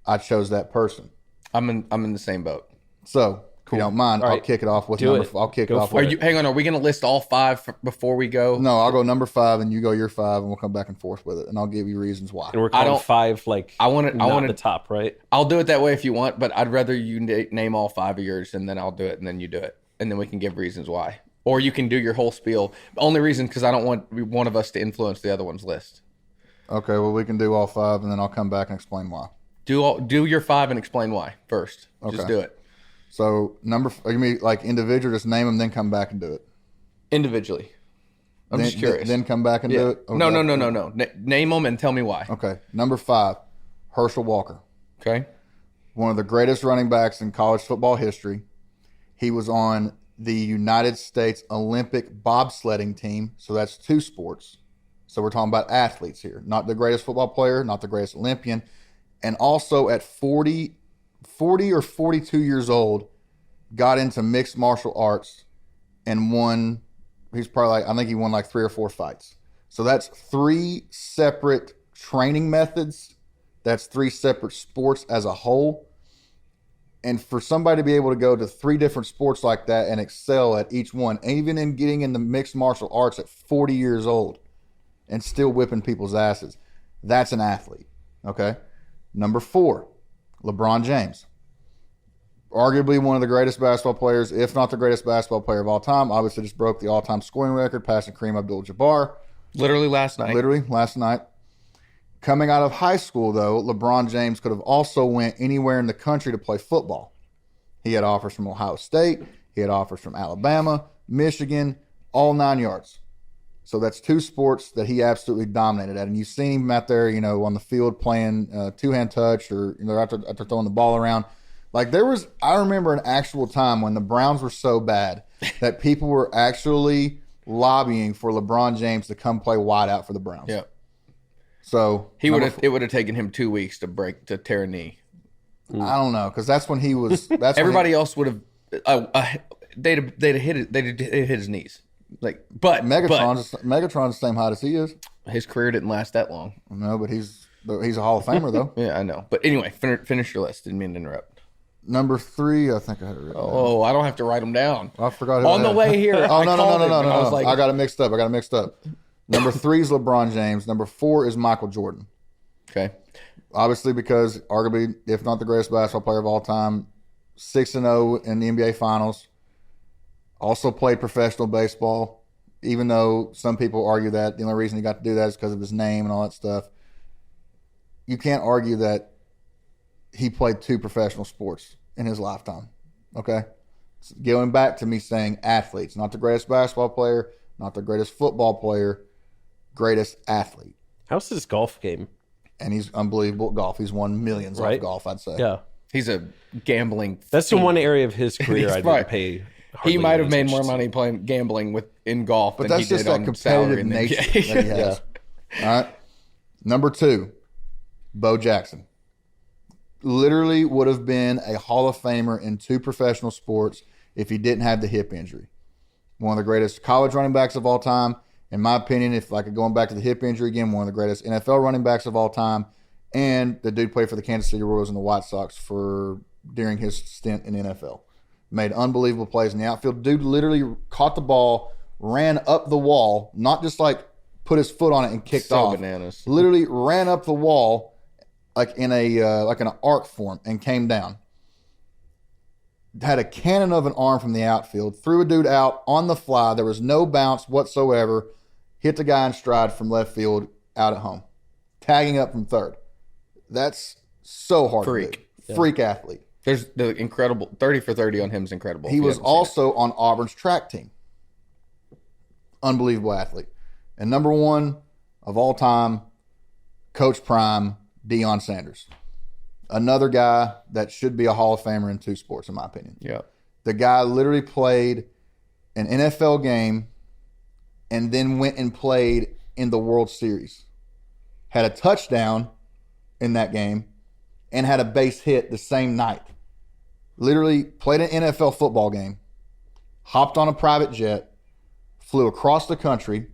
I chose that person. I'm in the same boat. So, if you don't mind, All I'll right. kick it off with Do number. it. I'll kick Go it off for with. it. Hang on, are we going to list all 5 before we go? No, I'll go number 5, and you go your 5, and we'll come back and forth with it, and I'll give you reasons why. And we're calling don't- 5 like I wanna- the top, right? I'll do it that way if you want, but I'd rather you name all 5 of yours, and then I'll do it, and then you do it, and then we can give reasons why. Or you can do your whole spiel. The only reason, because I don't want one of us to influence the other one's list. Okay, well, we can do all 5, and then I'll come back and explain why. Do your 5 and explain why first. Just Okay. do it So, you mean like individual, just name them, then come back and do it. individually. I'm Then, just curious. Then come back and do it? Okay. No. Name them and tell me why. Okay, number 5, Herschel Walker. Okay. One of the greatest running backs in college football history. He was on the United States Olympic bobsledding team, so that's 2 sports. So we're talking about athletes here, not the greatest football player, not the greatest Olympian. And also at 40 or 42 years old, got into mixed martial arts and won. He's probably I think he won like 3 or 4 fights. So that's 3 separate training methods. That's 3 separate sports as a whole. And for somebody to be able to go to 3 different sports like that and excel at each one, even in getting into mixed martial arts at 40 years old and still whipping people's asses, that's an athlete. Okay. Number 4, LeBron James. Arguably one of the greatest basketball players, if not the greatest basketball player of all time. Obviously just broke the all-time scoring record, passing Kareem Abdul-Jabbar. Literally last night. Coming out of high school, though, LeBron James could have also went anywhere in the country to play football. He had offers from Ohio State. He had offers from Alabama, Michigan, all 9 yards. So that's 2 sports that he absolutely dominated at. And you've seen him out there, on the field playing two-hand touch or after throwing the ball around. Like I remember an actual time when the Browns were so bad that people were actually lobbying for LeBron James to come play wideout for the Browns. Yeah. So it would have taken him 2 weeks to tear a knee. I don't know, because that's when he was. That's Everybody else would have. They'd hit his knees. Megatron's the same height as he is. His career didn't last that long. No, but he's a Hall of Famer though. Yeah, I know. But anyway, finish your list. Didn't mean to interrupt. Number 3, I think I had it written down. Oh, I don't have to write them down. I forgot. On the way here. Oh, no. I was like, I got it mixed up. Number 3 is LeBron James. Number 4 is Michael Jordan. Okay. Obviously, because arguably, if not the greatest basketball player of all time, 6-0 in the NBA Finals. Also played professional baseball, even though some people argue that the only reason he got to do that is because of his name and all that stuff. You can't argue that he played 2 professional sports in his lifetime. Okay? So going back to me saying athletes, not the greatest basketball player, not the greatest football player, greatest athlete. How's his golf game? And he's unbelievable at golf. He's won millions off golf, I'd say. Yeah. he's a gambling. That's the one area of his career I didn't pay. He might have made more money playing gambling in golf But than that's he just did that on salary competitive in the nature NBA. that he has. All right. Number 2, Bo Jackson. Literally would have been a Hall of Famer in 2 professional sports if he didn't have the hip injury. One of the greatest college running backs of all time. In my opinion, if I could going back to the hip injury again, one of the greatest NFL running backs of all time. And the dude played for the Kansas City Royals and the White Sox during his stint in the NFL. Made unbelievable plays in the outfield. Dude literally caught the ball, ran up the wall, not just like put his foot on it and kicked off. Bananas. Literally ran up the wall like in an arc form and came down. Had a cannon of an arm from the outfield, threw a dude out on the fly. There was no bounce whatsoever. Hit the guy in stride from left field out at home. Tagging up from third. That's so hard to do. Yeah. Freak athlete. There's the incredible 30 for 30 on him is incredible. He was also on Auburn's track team. Unbelievable athlete. And number 1 of all time, Coach Prime, Deion Sanders. Another guy that should be a Hall of Famer in 2 sports, in my opinion. Yeah. The guy literally played an NFL game and then went and played in the World Series. Had a touchdown in that game and had a base hit the same night. Literally played an NFL football game, hopped on a private jet, flew across the country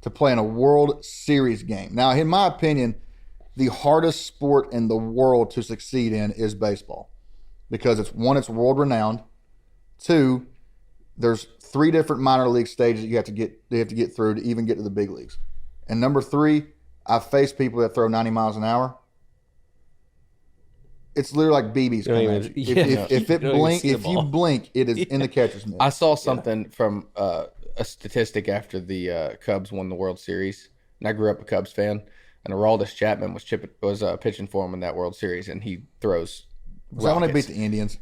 to play in a World Series game. Now, in my opinion, the hardest sport in the world to succeed in is baseball because it's world renowned. 2, there's 3 different minor league stages they have to get through to even get to the big leagues. And number 3, I've faced people that throw 90 miles an hour. It's literally like BBs coming at you. If you blink, it is in the catcher's mitt. I saw something from a statistic after the Cubs won the World Series, and I grew up a Cubs fan. And Aroldis Chapman was pitching for him in that World Series, and he throws. Was that when they beat the Indians?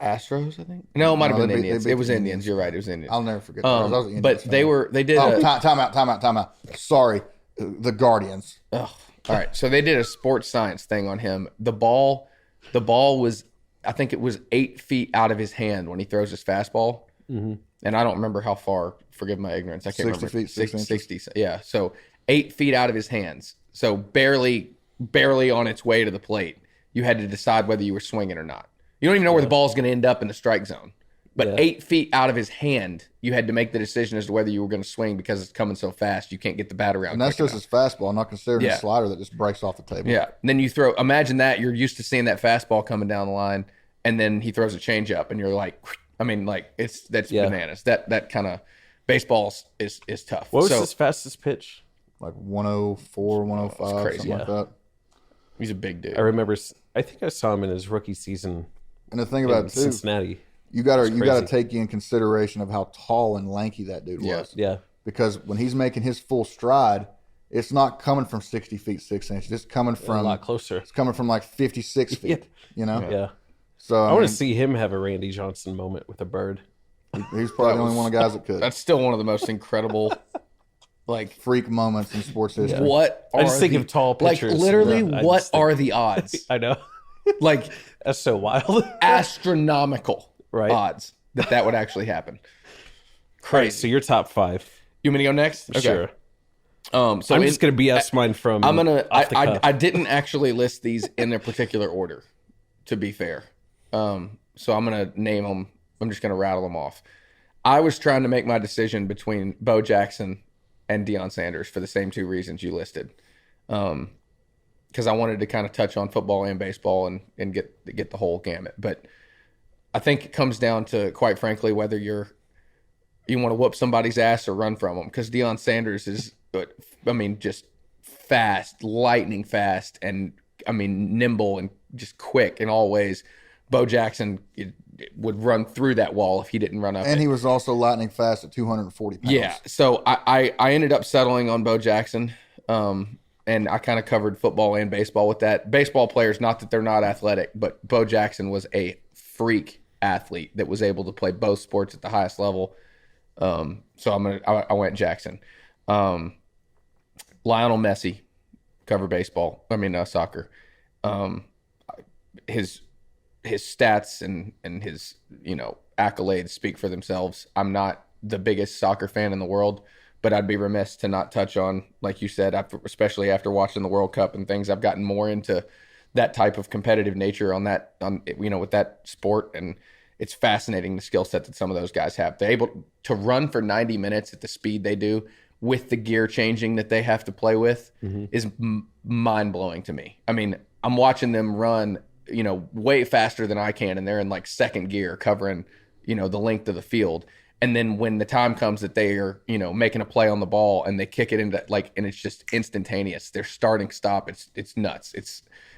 Astros, I think. No, it might have been Indians. It was Indians. You're right. It was Indians. I'll never forget that. I was an Indians but fan. they did. Time out. Sorry, the Guardians. Ugh. All right, so they did a sports science thing on him. The ball was, I think it was 8 feet out of his hand when he throws his fastball. Mm-hmm. And I don't remember how far. Forgive my ignorance. I can't 60 remember. feet, 6 inches. 60. Yeah, so 8 feet out of his hands. So barely on its way to the plate. You had to decide whether you were swinging or not. You don't even know where the ball is going to end up in the strike zone. But 8 feet out of his hand, you had to make the decision as to whether you were going to swing because it's coming so fast you can't get the bat around. And that's just his fastball, not considering his slider that just breaks off the table. Yeah. And then you imagine that you're used to seeing that fastball coming down the line, and then he throws a changeup, and you're like, that's bananas. That kind of baseball is tough. What was his fastest pitch? Like 104, 105, crazy. something like that. He's a big dude. I remember. I think I saw him in his rookie season. And the thing about it too, Cincinnati. You got to take in consideration of how tall and lanky that dude was. Yeah. Because when he's making his full stride, it's not coming from 60 feet 6 inches. It's coming from a lot closer. It's coming from like 56 feet. You know. Yeah. So I want to see him have a Randy Johnson moment with a bird. He's probably the only one of the guys that could. That's still one of the most incredible, freak moments in sports history. What I just think of tall pitchers. Literally, what are the odds? I know. That's so wild. Astronomical odds that would actually happen. Crazy. Right, so your top 5. You want me to go next? Okay. Sure. So I'm just gonna BS mine from. I'm gonna. I didn't actually list these in a particular order, to be fair. So I'm gonna name them. I'm just gonna rattle them off. I was trying to make my decision between Bo Jackson and Deion Sanders for the same 2 reasons you listed, because I wanted to kind of touch on football and baseball and get the whole gamut. But I think it comes down to, quite frankly, whether you want to whoop somebody's ass or run from them. Because Deion Sanders is, just fast, lightning fast, and nimble and just quick in all ways. Bo Jackson would run through that wall if he didn't run up. And he was also lightning fast at 240 pounds. Yeah, so I ended up settling on Bo Jackson. And I kind of covered football and baseball with that. Baseball players, not that they're not athletic, but Bo Jackson was a freak athlete that was able to play both sports at the highest level. So I went Jackson. Lionel Messi, cover baseball. Soccer. His stats and his accolades speak for themselves. I'm not the biggest soccer fan in the world, but I'd be remiss to not touch on, like you said, especially after watching the World Cup and things, I've gotten more into that type of competitive nature with that sport. And it's fascinating the skill set that some of those guys have. They're able to run for 90 minutes at the speed they do with the gear changing that they have to play with is mind blowing to me. I mean, I'm watching them run, way faster than I can. And they're in like second gear covering, the length of the field. And then when the time comes that they are, making a play on the ball and they kick it into and it's just instantaneous. Their starting stop, it's nuts.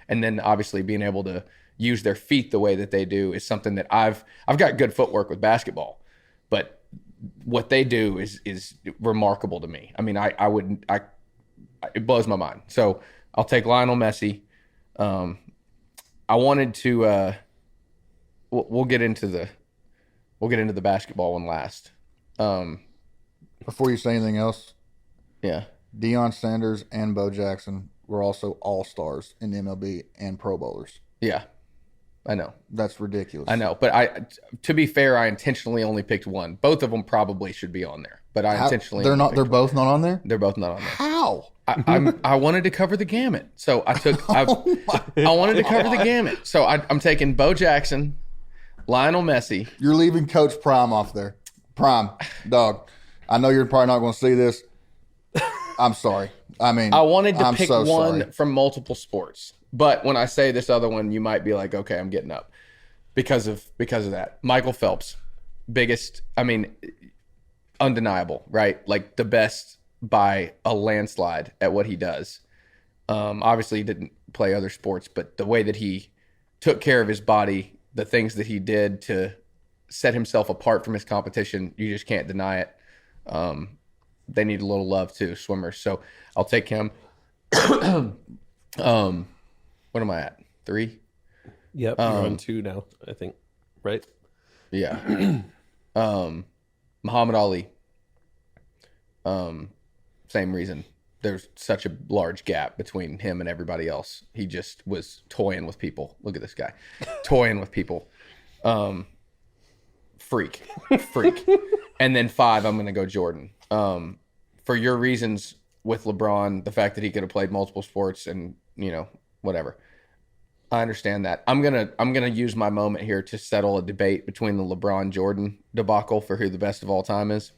And then obviously being able to use their feet the way that they do is something that I've got good footwork with basketball, but what they do is remarkable to me. I mean, it blows my mind. So I'll take Lionel Messi. I wanted to, we'll get into the basketball one last. Before you say anything else, yeah, Deion Sanders and Bo Jackson were also all-stars in the MLB and Pro Bowlers. Yeah, I know. That's ridiculous. I know, but to be fair, I intentionally only picked one. Both of them probably should be on there, but intentionally they're both not on there? They're both not on there. How? I wanted to cover the gamut, so I wanted to cover the gamut. So I'm taking Bo Jackson, Lionel Messi. You're leaving Coach Prime off there. Prime, dog. I know you're probably not going to see this. I'm sorry. I mean, I wanted to pick one from multiple sports, but when I say this other one, you might be like, okay, I'm getting up because of that. Michael Phelps, biggest, I mean, undeniable, right? Like the best by a landslide at what he does. Obviously he didn't play other sports, but the way that he took care of his body, the things that he did to set himself apart from his competition, you just can't deny it. They need a little love too, swimmers. So I'll take him. What am I at? 3? Yep, you're on 2 now, I think. Right? Yeah. Muhammad Ali. Same reason. There's such a large gap between him and everybody else. He just was toying with people. Look at this guy. Toying with people. Freak. And then 5, I'm going to go Jordan. For your reasons with LeBron, the fact that he could have played multiple sports and, whatever. I understand that. I'm gonna use my moment here to settle a debate between the LeBron Jordan debacle for who the best of all time is.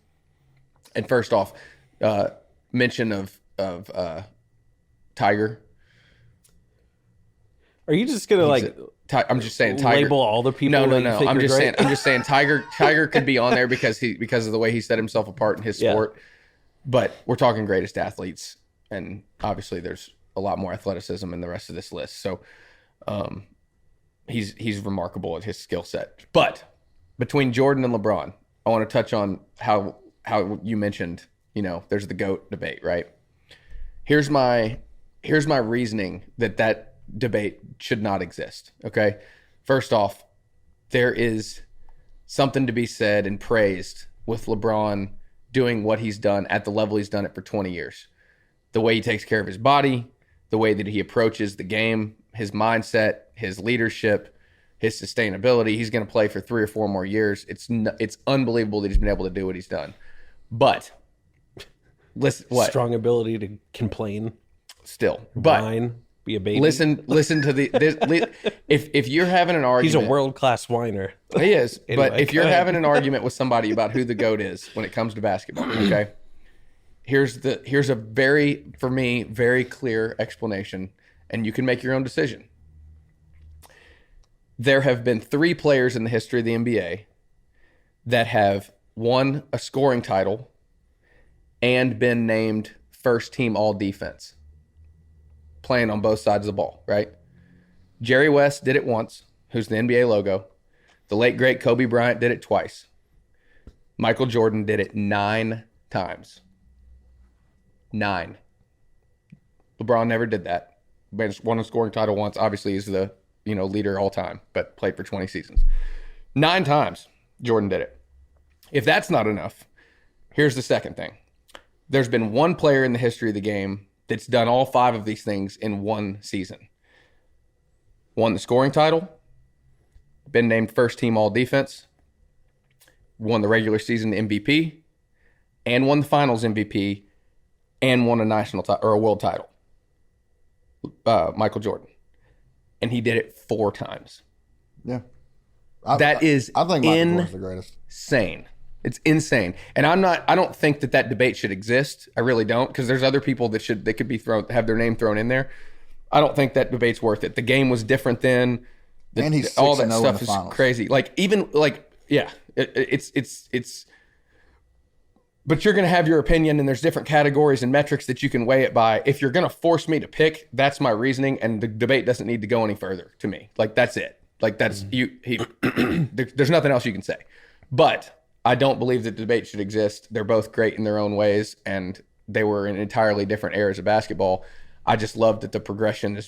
And first off, mention of Tiger. Are you just gonna I'm just saying Tiger. Label all the people? No. I'm just saying Tiger could be on there because of the way he set himself apart in his sport. But we're talking greatest athletes, and obviously there's a lot more athleticism in the rest of this list. So he's remarkable at his skill set. But between Jordan and LeBron, I want to touch on how you mentioned, there's the GOAT debate, right? Here's my reasoning that debate should not exist. Okay. First off, there is something to be said and praised with LeBron doing what he's done at the level he's done it for 20 years. The way he takes care of his body, the way that he approaches the game, his mindset, his leadership, his sustainability. He's going to play for 3 or 4 more years. It's unbelievable that he's been able to do what he's done. But listen, what? Strong ability to complain. Still, but whine, be a baby. Listen to if you're having an argument, he's a world-class whiner. He is. Anyway, but if you're having an argument with somebody about who the GOAT is when it comes to basketball, okay? Here's a for me, very clear explanation, and you can make your own decision. There have been 3 players in the history of the NBA that have won a scoring title and been named first team all defense, playing on both sides of the ball, right? Jerry West did it once, who's the NBA logo. The late, great Kobe Bryant did it twice. Michael Jordan did it 9 times. 9. LeBron never did that. Won a scoring title once. Obviously, he's the leader all time, but played for 20 seasons. 9 times Jordan did it. If that's not enough, here's the second thing. There's been one player in the history of the game that's done all 5 of these things in one season. Won the scoring title, been named first team all defense, won the regular season MVP, and won the Finals MVP and won a national or a world title. Michael Jordan, and he did it 4 times. Yeah, I think Michael Jordan's the greatest. Insane. It's insane, and I don't think that debate should exist. I really don't, because there's other people that could be have their name thrown in there. I don't think that debate's worth it. The game was different then. And he's all that 6-0 stuff in the is finals. crazy. It's. But you're going to have your opinion, and there's different categories and metrics that you can weigh it by. If you're going to force me to pick, that's my reasoning, and the debate doesn't need to go any further to me. Like, that's it. Like, that's there's nothing else you can say. But I don't believe that the debate should exist. They're both great in their own ways, and they were in entirely different eras of basketball. I just love that the progression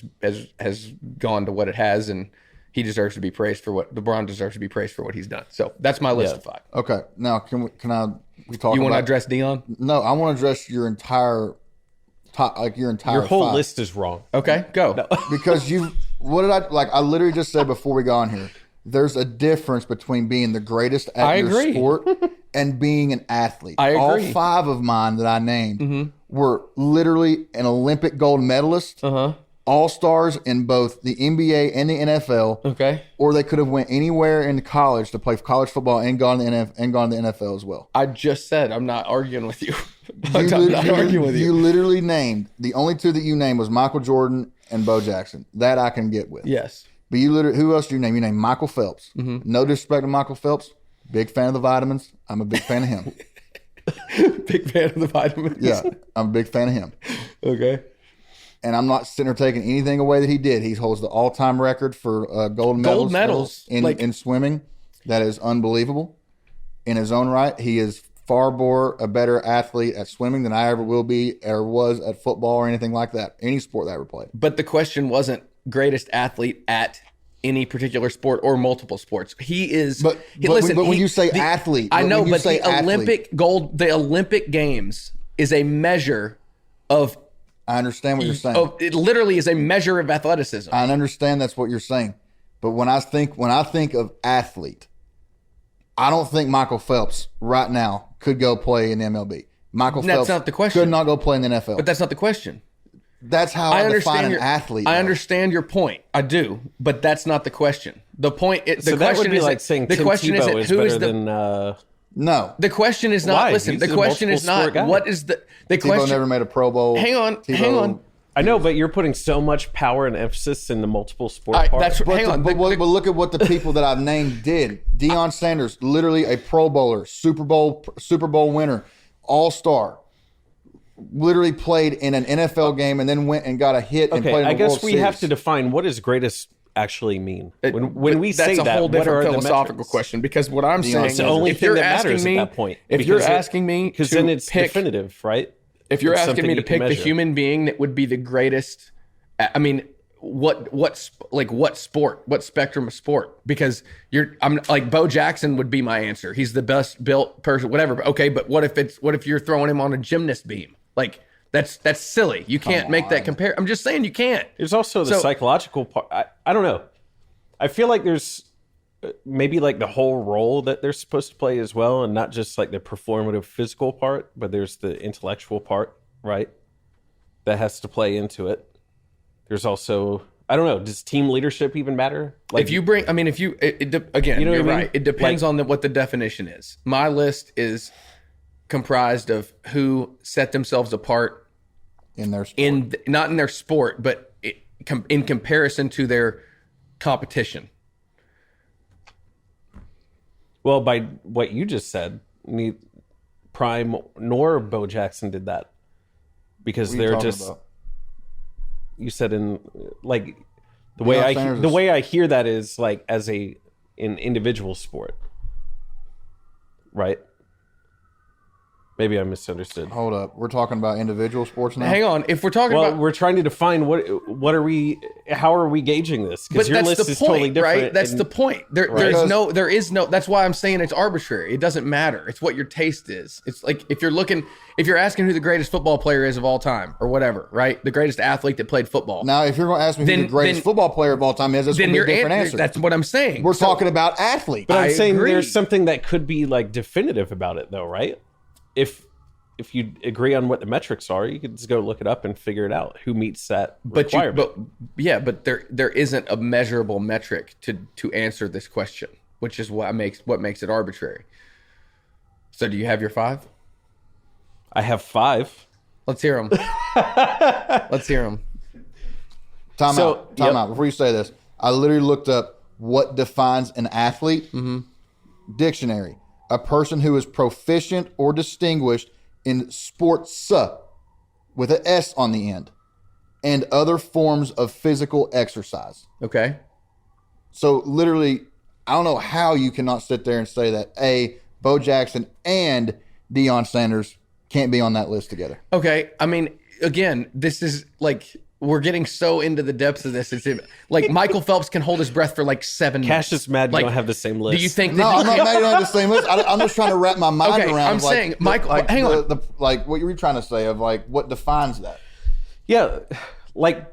has gone to what it has, and he deserves to be praised for what LeBron deserves to be praised for what he's done. So that's my list of 5. Okay, now can we talk? You want to about, address Dion? No, I want to address your entire Your whole 5. list is wrong. Okay, go. No. Because I literally just said before we got on here, there's a difference between being the greatest at your sport and being an athlete. I agree. All 5 of mine that I named were literally an Olympic gold medalist, all-stars in both the NBA and the NFL. Okay. Or they could have went anywhere in college to play college football and gone to the NFL as well. I just said I'm not arguing with you. I'm not arguing with you. You literally named, the only 2 that you named was Michael Jordan and Bo Jackson. That I can get with. Yes. But who else do you name? You named Michael Phelps. No disrespect to Michael Phelps. Big fan of the vitamins. I'm a big fan of him. Big fan of the vitamins. Yeah, I'm a big fan of him. Okay. And I'm not sitting there taking anything away that he did. He holds the all-time record for gold medals in swimming. That is unbelievable. In his own right, he is far more a better athlete at swimming than I ever will be or was at football or anything like that. Any sport that I ever played. But the question wasn't greatest athlete at any particular sport or multiple sports. He is. But when you say athlete, I know, but the athlete, the Olympic Games is a measure of. I understand what you're saying. It literally is a measure of athleticism. I understand that's what you're saying, but when I think of athlete, I don't think Michael Phelps right now could go play in the MLB. Michael Phelps not the question. Could not go play in the NFL. But that's not the question. That's how I define an athlete. I understand your point. I do, but that's not the question. The point. The that question would be is like saying the Tim question Tebow is who is the than. No. The question is not. Why? Listen. He's The a question is multiple not sport guy. what is the Tebow question. never made a Pro Bowl. Hang on. I know, but you're putting so much power and emphasis in the multiple sport part. But look at what the people that I've named did. Deion Sanders, literally a Pro Bowler, Super Bowl winner, All-Star. Literally played in an NFL game and then went and got a hit and played in the I guess World we Series. have to define what does greatest actually mean. When we say that's a that, whole what different are the philosophical metrics? question. Because what I'm saying It's the is, only if thing you're that asking matters me, at that point. if you're asking me, because to then it's pick, definitive, right? If you're It's asking something me to you can pick the measure. human being that would be the greatest, I mean, what sport, what spectrum of sport? Because I'm like Bo Jackson would be my answer. He's the best built person, whatever. But okay, but what if you're throwing him on a gymnast beam? Like that's silly. You can't make that compare. I'm just saying you can't. There's also the psychological part. I don't know. I feel like there's maybe like the whole role that they're supposed to play as well, and not just like the performative physical part, but there's the intellectual part, right? That has to play into it. There's also, I don't know, does team leadership even matter? Like, If you bring, I mean, if you, again, You know what you're I mean? right. It depends Like- on what the definition is. My list is comprised of who set themselves apart in their sport. not in their sport, but in comparison to their competition. well, by what you just said, Prime nor Bo Jackson did that because What are you they're talking just. about? You said in like the Sanders way I hear that is like as an individual sport, right? Maybe I misunderstood. Hold up. We're talking about individual sports now? Hang on. If we're talking Well, about, we're trying to define how are we gauging this? but Your that's list the is totally point, different. right? That's and- the point. There is no. That's why I'm saying it's arbitrary. It doesn't matter. It's what your taste is. It's like if you're asking who the greatest football player is of all time or whatever, right? The greatest athlete that played football. Now, if you're going to ask me who the greatest football player of all time is, that's going to be a different answer. That's what I'm saying. We're talking about athletes. But I'm I saying agree. there's something that could be like definitive about it, though, right? If if you agree on what the metrics are, you can just go look it up and figure it out. Who meets that requirement? But there isn't a measurable metric to answer this question, which is what makes it arbitrary. So do you have your 5? I have 5. Let's hear them. Let's hear them. Time out. Before you say this, I literally looked up what defines an athlete. Mm-hmm. Dictionary: a person who is proficient or distinguished in sports with an S on the end, and other forms of physical exercise. Okay. So literally, I don't know how you cannot sit there and say that Bo Jackson and Deion Sanders can't be on that list together. Okay. I mean, again, this is like, we're getting so into the depths of this. It's like Michael Phelps can hold his breath for like 7 minutes. Cash is mad you don't have the same list. Do you think No, I'm not mad you don't have the same list. I'm just trying to wrap my mind around. I'm saying, Michael, hang on. Like, what you were trying to say of like, what defines that? Yeah, like,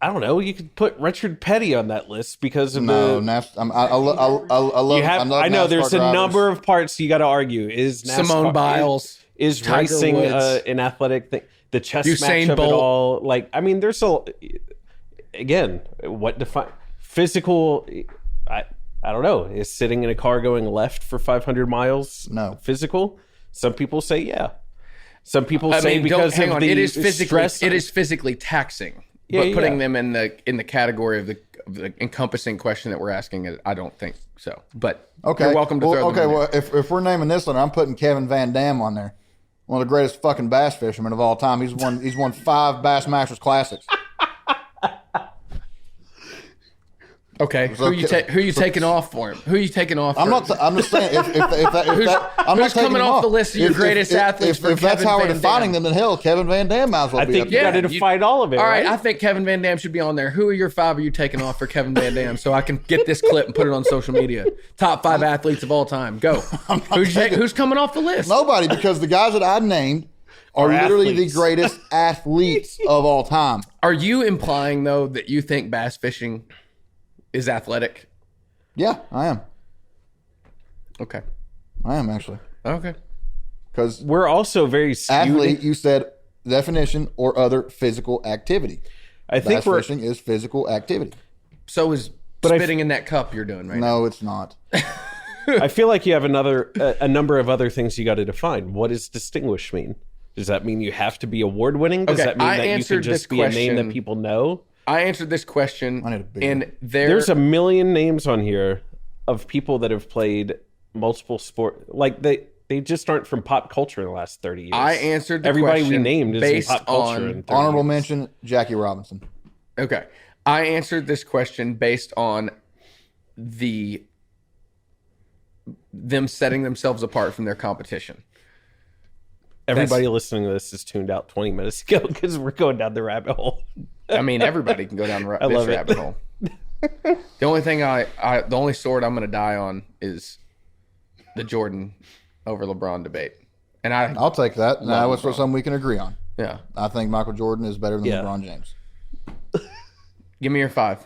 I don't know. You could put Richard Petty on that list because of I love. I know there's a number of parts you got to argue. Is NASCAR, Simone Biles, is Tiger racing Woods, an athletic thing? The chess Usain match of Bolt. it all. Like, I mean, there's again, what define physical? I don't know. Is sitting in a car going left for 500 miles physical? Some people say yeah. Some people say because of the it is physically stress. it is physically taxing. Yeah, but putting them in the category of the encompassing question that we're asking, I don't think so. But you're welcome to throw them in well, if we're naming this one, I'm putting Kevin Van Dam on there. One of the greatest fucking bass fishermen of all time. He's won 5 Bassmasters Classics. Okay, who you taking off for him? Who are you taking off? I'm just saying. Who's coming off the list of your greatest athletes? If that's how we're defining them, then hell, Kevin Van Dam might as well be. I think you got to define all of it. All right, I think Kevin Van Dam should be on there. Who are your 5 are you taking off for Kevin Van Dam so I can get this clip and put it on social media? Top 5 athletes of all time. Go. Who's coming off the list? Nobody, because the guys that I named are literally the greatest athletes of all time. Are you implying though that you think bass fishing is athletic? Yeah, I am. Okay. I am actually. Okay. Because we're also very skewed. Athlete, you said definition or other physical activity. I think bass fishing is physical activity. So is spitting in that cup you're doing right now. No, it's not. I feel like you have a number of other things you got to define. What does distinguish mean? Does that mean you have to be award winning? Does that mean that you can just be a name that people know? I answered this question, and there's a million names on here of people that have played multiple sports. Like they just aren't from pop culture in the last 30 years. I answered the Everybody question we named is based in pop culture. on honorable mention Jackie Robinson. Okay, I answered this question based on them setting themselves apart from their competition. Everybody listening to this is tuned out 20 minutes ago because we're going down the rabbit hole. I mean, everybody can go down this rabbit hole. The only thing the only sword I'm going to die on is the Jordan over LeBron debate, and I'll take that. Now it's something we can agree on. Yeah, I think Michael Jordan is better than LeBron James. Give me your 5.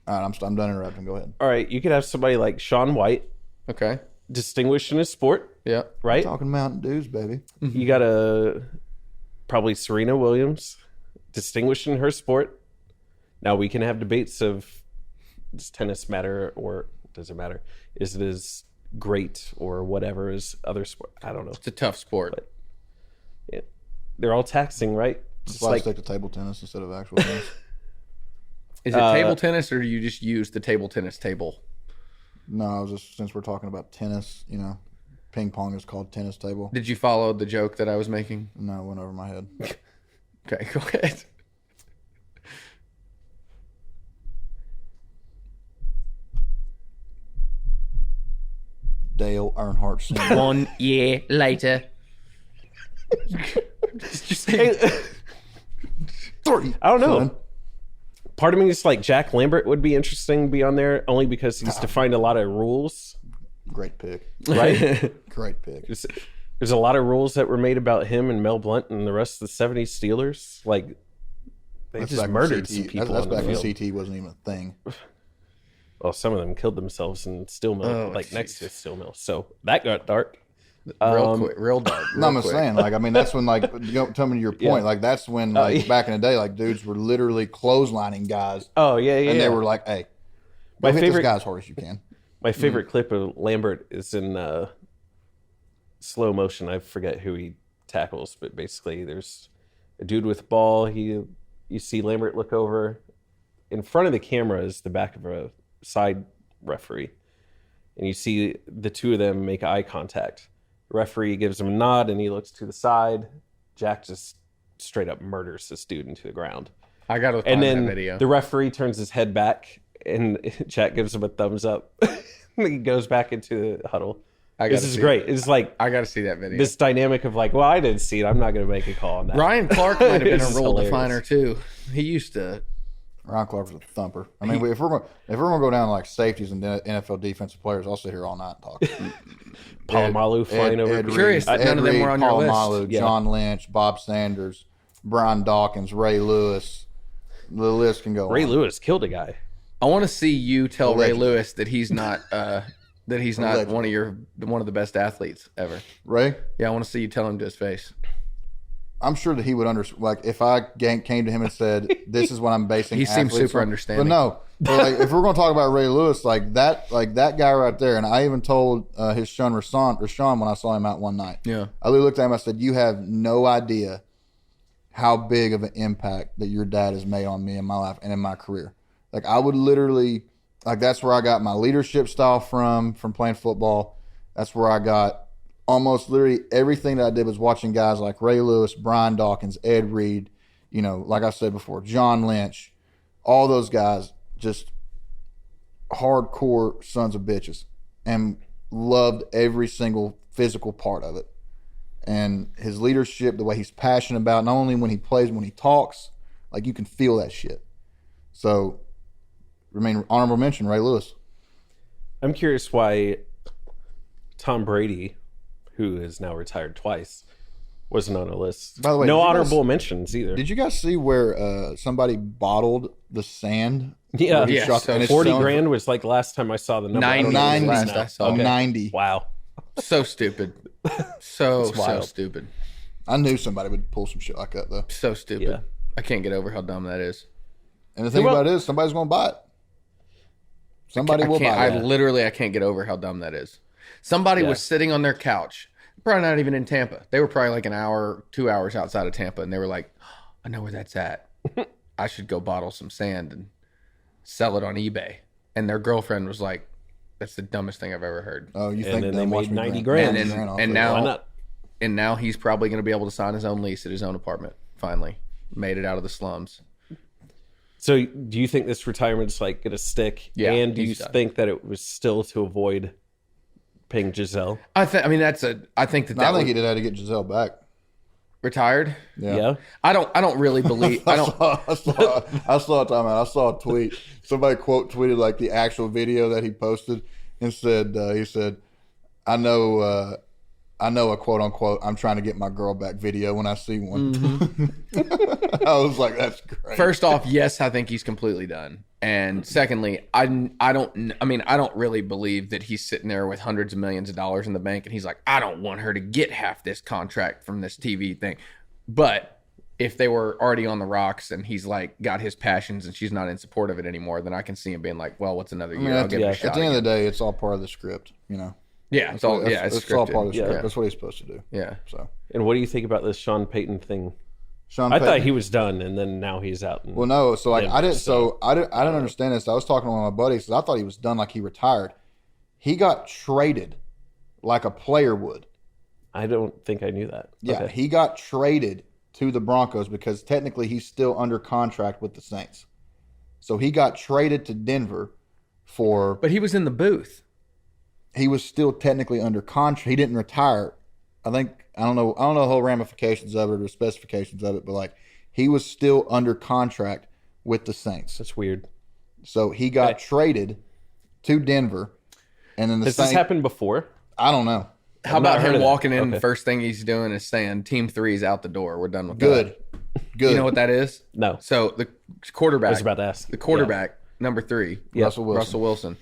All right, I'm done interrupting. Go ahead. All right, you could have somebody like Shaun White. Okay. Distinguished in his sport. Yeah. Right? I'm talking Mountain Dews, baby. You got probably Serena Williams, distinguished in her sport. Now we can have debates of does tennis matter or does it matter? Is it as great or whatever as other sport? I don't know. It's a tough sport. But they're all taxing, right? That's why I stick to table tennis instead of actual tennis. Is it table tennis or do you just use the table tennis table? No, I was just, since we're talking about tennis, ping pong is called tennis table. Did you follow the joke that I was making? No, it went over my head. Okay, go ahead. Dale Earnhardt Sr. 1 year later. Did you say 3? I don't know. Part of me is like Jack Lambert would be interesting to be on there only because he's defined a lot of rules. Great pick. Right? Great pick. There's a lot of rules that were made about him and Mel Blount and the rest of the 70s Steelers. Like, they just murdered some people. That's on the back when field. CT wasn't even a thing. Well, some of them killed themselves in steel mill, next to a steel mill. So that got dark. Real quick, real dark. No, I'm real just quick. saying, like, I mean, that's when, like, tell me your point. Like, that's when, like, back in the day, like, dudes were literally clotheslining guys. Oh yeah, yeah. And they yeah. were like, hey, My go hit favorite- this guy as hard as you can. My favorite clip of Lambert is in slow motion. I forget who he tackles, but basically there's a dude with a ball. You see Lambert look over. In front of the camera is the back of a side referee. And you see the two of them make eye contact. The referee gives him a nod and he looks to the side. Jack just straight up murders this dude into the ground. I got to And find then that video. the referee turns his head back and Jack gives him a thumbs up. He goes back into the huddle. This is great. It's like I got to see that video. this dynamic of like, well, I didn't see it. I'm not going to make a call on that. Ryan Clark might have been a It's rule hilarious. definer too. He used to. Ryan Clark was a thumper. I mean, if we're going to go down like safeties and NFL defensive players, I'll sit here all night and talk. Palomalu flying over. Reed, Curious that none of them were on your list. Palomalu, Yeah. John Lynch, Bob Sanders, Brian Dawkins, Ray Lewis. The list can go Ray on. Lewis killed a guy. I want to see you tell Ray Allegedly. Lewis that he's not Allegedly. one of the best athletes ever. Ray? Yeah, I want to see you tell him to his face. I'm sure that he would understand. Like, if I came to him and said, "This is what I'm basing," He seems athletes super on." understanding. But no, but like, if we're going to talk about Ray Lewis, like that guy right there, and I even told his son Rashawn when I saw him out one night. Yeah. I literally looked at him. I said, "You have no idea how big of an impact that your dad has made on me in my life and in my career." Like, I would literally, like, that's where I got my leadership style from playing football. That's where I got almost literally everything that I did was watching guys like Ray Lewis, Brian Dawkins, Ed Reed, you know, like I said before, John Lynch, all those guys, just hardcore sons of bitches, and loved every single physical part of it. And his leadership, the way he's passionate about, not only when he plays, when he talks, like, you can feel that shit. So, I mean, honorable mention, Ray Lewis. I'm curious why Tom Brady, who is now retired twice, wasn't on a list. By the way, no did you guys- honorable mentions either. Did you guys see where somebody bottled the sand? Yeah, Yeah, Shot- so and it's 40 selling grand was like last time I saw the number. 90 I don't know what it is last now. I saw. for Okay. 90. Wow. So stupid. So wild. stupid. I knew somebody would pull some shit like that, though. So stupid. Yeah. I can't get over how dumb that is. And the thing Well- about it is, somebody's going to buy it. Somebody will buy it. I can't get over how dumb that is. Somebody Yeah. was sitting on their couch, probably not even in Tampa. They were probably like an hour, 2 hours outside of Tampa, and they were like, I know where that's at. I should go bottle some sand and sell it on eBay. And their girlfriend was like, that's the dumbest thing I've ever heard. Oh, you And think then they they watch made me 90 grand- grand. And- grand off and it. now- Why not? And now he's probably going to be able to sign his own lease at his own apartment. Finally, made it out of the slums. So do you think this retirement's like going to stick? Yeah, And do you he's done. think that it was still to avoid paying Giselle? I think that I think was he did have to get Giselle back. retired. Yeah. I don't really believe. I don't. I saw a time out. I saw a tweet. Somebody quote tweeted like the actual video that he posted and said, he said, I know a quote unquote, I'm trying to get my girl back video when I see one. I was like, that's great. First off, yes, I think he's completely done. And secondly, I don't really believe that he's sitting there with hundreds of millions of dollars in the bank and he's like, I don't want her to get half this contract from this TV thing. But if they were already on the rocks and he's like got his passions and she's not in support of it anymore, then I can see him being like, well, what's another year? I'll give it a shot. at the end of the day, it's all part of the script, you know. Yeah, it's all It's it's all part of scripted. the script. Yeah. That's what he's supposed to do. Yeah. So And what do you think about this Sean Payton thing? Sean I Payton- thought he was done, and then now he's out. Well, no. So like, Denver, I didn't. so- So I didn't understand this. I was talking to one of my buddies because I thought he was done, like he retired. He got traded, like a player would. I don't think I knew that. Yeah, Okay. he got traded to the Broncos because technically he's still under contract with the Saints. So he got traded to Denver for. But he was in the booth. He was still technically under contract. He didn't retire. I don't know the whole ramifications of it or specifications of it, but like he was still under contract with the Saints. That's weird. So he got traded to Denver, and then the Has Saints. this happened before? I don't know. How I've not about heard him of that. walking in? Okay. First thing he's doing is saying, "Team 3 is out the door. We're done with Good, that." good. You know what that is? No. So the quarterback, I was about to ask. the quarterback number 3, Russell Wilson. Russell Wilson,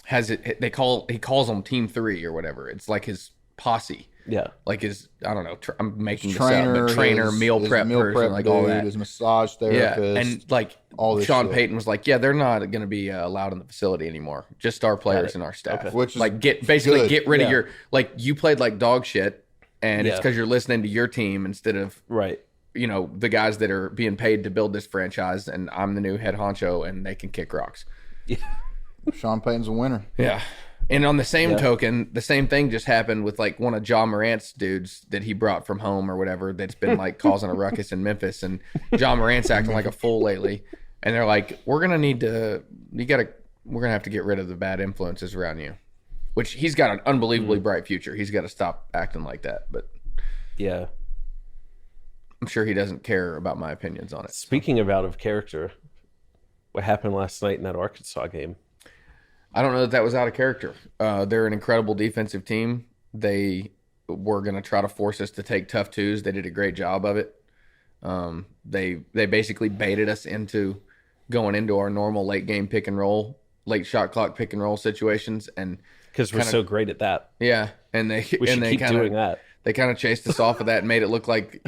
has it. He calls them Team 3 or whatever. It's like his posse. Yeah. Like his, I don't know, I'm making this trainer, up, but trainer, meal his prep person, like all that. his massage therapist. Yeah, and like all this Sean shit. Payton was like, yeah, they're not going to be allowed in the facility anymore. Just our players and our staff. Okay. Which is like get rid of Yeah. your, like you played like dog shit, and it's Yeah. because you're listening to your team instead of Right. you know the guys that are being paid to build this franchise, and I'm the new head honcho, and they can kick rocks. Sean Payton's a winner. Yeah. And on the same Yeah. token, the same thing just happened with like one of John Morant's dudes that he brought from home or whatever that's been like causing a ruckus in Memphis. And John Morant's acting like a fool lately. And they're like, we're going to have to get rid of the bad influences around you, which he's got an unbelievably bright future. He's got to stop acting like that. But Yeah. I'm sure he doesn't care about my opinions on it. Speaking of out of character, what happened last night in that Arkansas game? I don't know that was out of character. They're an incredible defensive team. They were going to try to force us to take tough twos. They did a great job of it. They basically baited us into going into our normal late game pick and roll, late shot clock pick and roll situations, and Because we're so great at that. yeah, and they We should keep doing kinda, that. They kind of chased us off of that and made it look like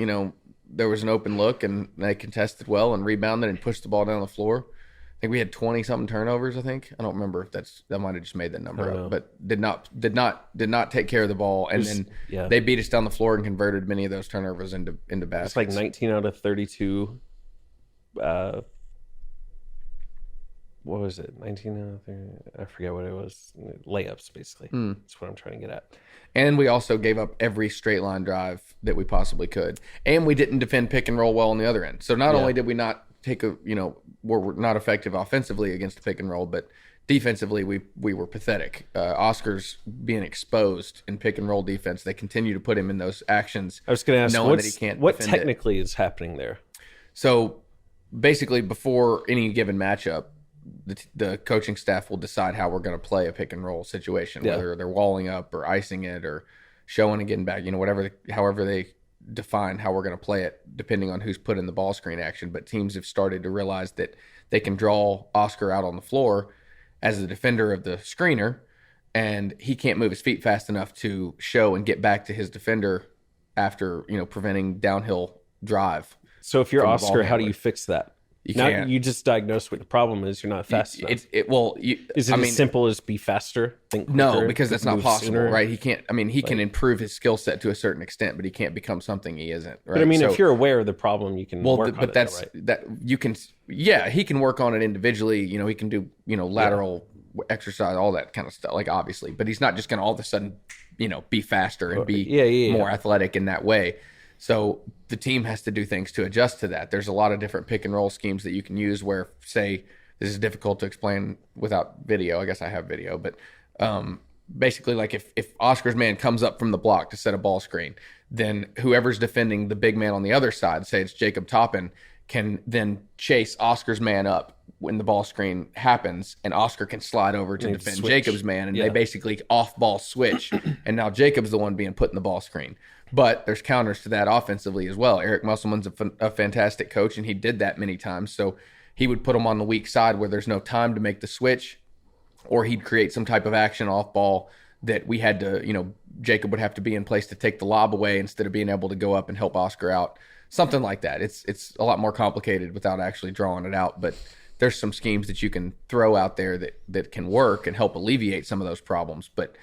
there was an open look, and they contested well and rebounded and pushed the ball down the floor. I think we had 20 something turnovers. I think I don't remember if that might have just made that number up, but did not take care of the ball, and then they beat us down the floor and converted many of those turnovers into baskets. It's like 19 out of 32. What was it? 19 out of 30. I forget what it was. Layups, basically. That's what I'm trying to get at. And we also gave up every straight line drive that we possibly could, and we didn't defend pick and roll well on the other end. So not only did we not we're not effective offensively against the pick and roll, but defensively we were pathetic. Oscar's being exposed in pick and roll defense. They continue to put him in those actions. I was going to ask, knowing that he can't what defend it. technically is happening there? So basically, before any given matchup, the coaching staff will decide how we're going to play a pick and roll situation, whether they're walling up or icing it or showing and getting back, however they define how we're going to play it, depending on who's put in the ball screen action. But teams have started to realize that they can draw Oscar out on the floor as the defender of the screener, and he can't move his feet fast enough to show and get back to his defender after, preventing downhill drive. So if you're from the Oscar, ball how do handler. you fix that? You Now can't. you just diagnose what the problem is. You're not fast enough. Is it as simple as be faster? Think No, quicker, because that's not move possible, sooner? right? He can't. I mean, he can improve his skill set to a certain extent, but he can't become something he isn't. Right? But I mean, So- if you're aware of the problem, you can work on but it. that's though, right? that you can. Yeah, he can work on it individually. He can do lateral exercise, all that kind of stuff. Like obviously, but he's not just going to all of a sudden be faster and be more athletic in that way. So the team has to do things to adjust to that. There's a lot of different pick and roll schemes that you can use where, say, this is difficult to explain without video. I guess I have video, but basically, like if Oscar's man comes up from the block to set a ball screen, then whoever's defending the big man on the other side, say it's Jacob Toppin, can then chase Oscar's man up when the ball screen happens, and Oscar can slide over to defend switch. Jacob's man, and they basically off-ball switch, and now Jacob's the one being put in the ball screen. But there's counters to that offensively as well. Eric Musselman's a fantastic coach, and he did that many times. So he would put them on the weak side where there's no time to make the switch, or he'd create some type of action off ball that we had to, Jacob would have to be in place to take the lob away instead of being able to go up and help Oscar out. Something like that. It's a lot more complicated without actually drawing it out, but there's some schemes that you can throw out there that can work and help alleviate some of those problems. But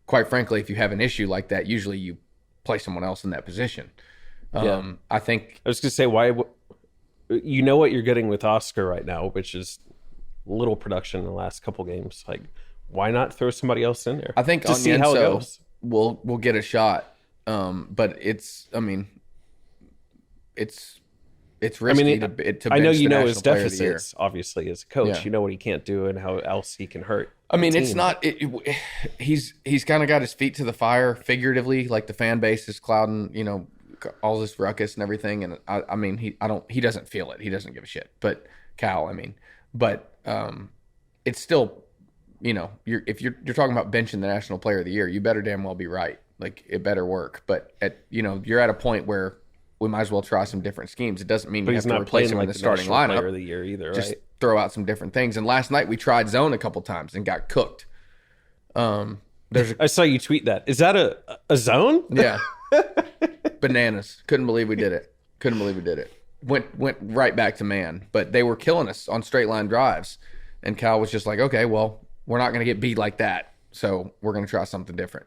quite frankly, if you have an issue like that, usually you play someone else in that position. I think I was going to say, why? You know what you're getting with Oscar right now, which is little production in the last couple games. Like, why not throw somebody else in there? I think to see how it goes. We'll get a shot. But it's risky to bench I know the you know National his Player of the Year. deficits, obviously, as a coach. Yeah. You know what he can't do and how else he can hurt. I mean, the it's team. not. He's kind of got his feet to the fire, figuratively. Like the fan base is clouding, all this ruckus and everything. And I mean, he doesn't feel it. He doesn't give a shit. But Cal, it's still, if you're talking about benching the National Player of the Year, you better damn well be right. Like it better work. But you're at a point where we might as well try some different schemes. It doesn't mean But you he's have to not replace playing him like in the the starting National lineup. Player of the Year either, Just right? throw out some different things. And last night we tried zone a couple times and got cooked. I saw you tweet that. Is that a zone? Yeah. Bananas. Couldn't believe we did it. Went right back to man. But they were killing us on straight line drives. And Cal was just like, okay, well, we're not going to get beat like that. So we're going to try something different.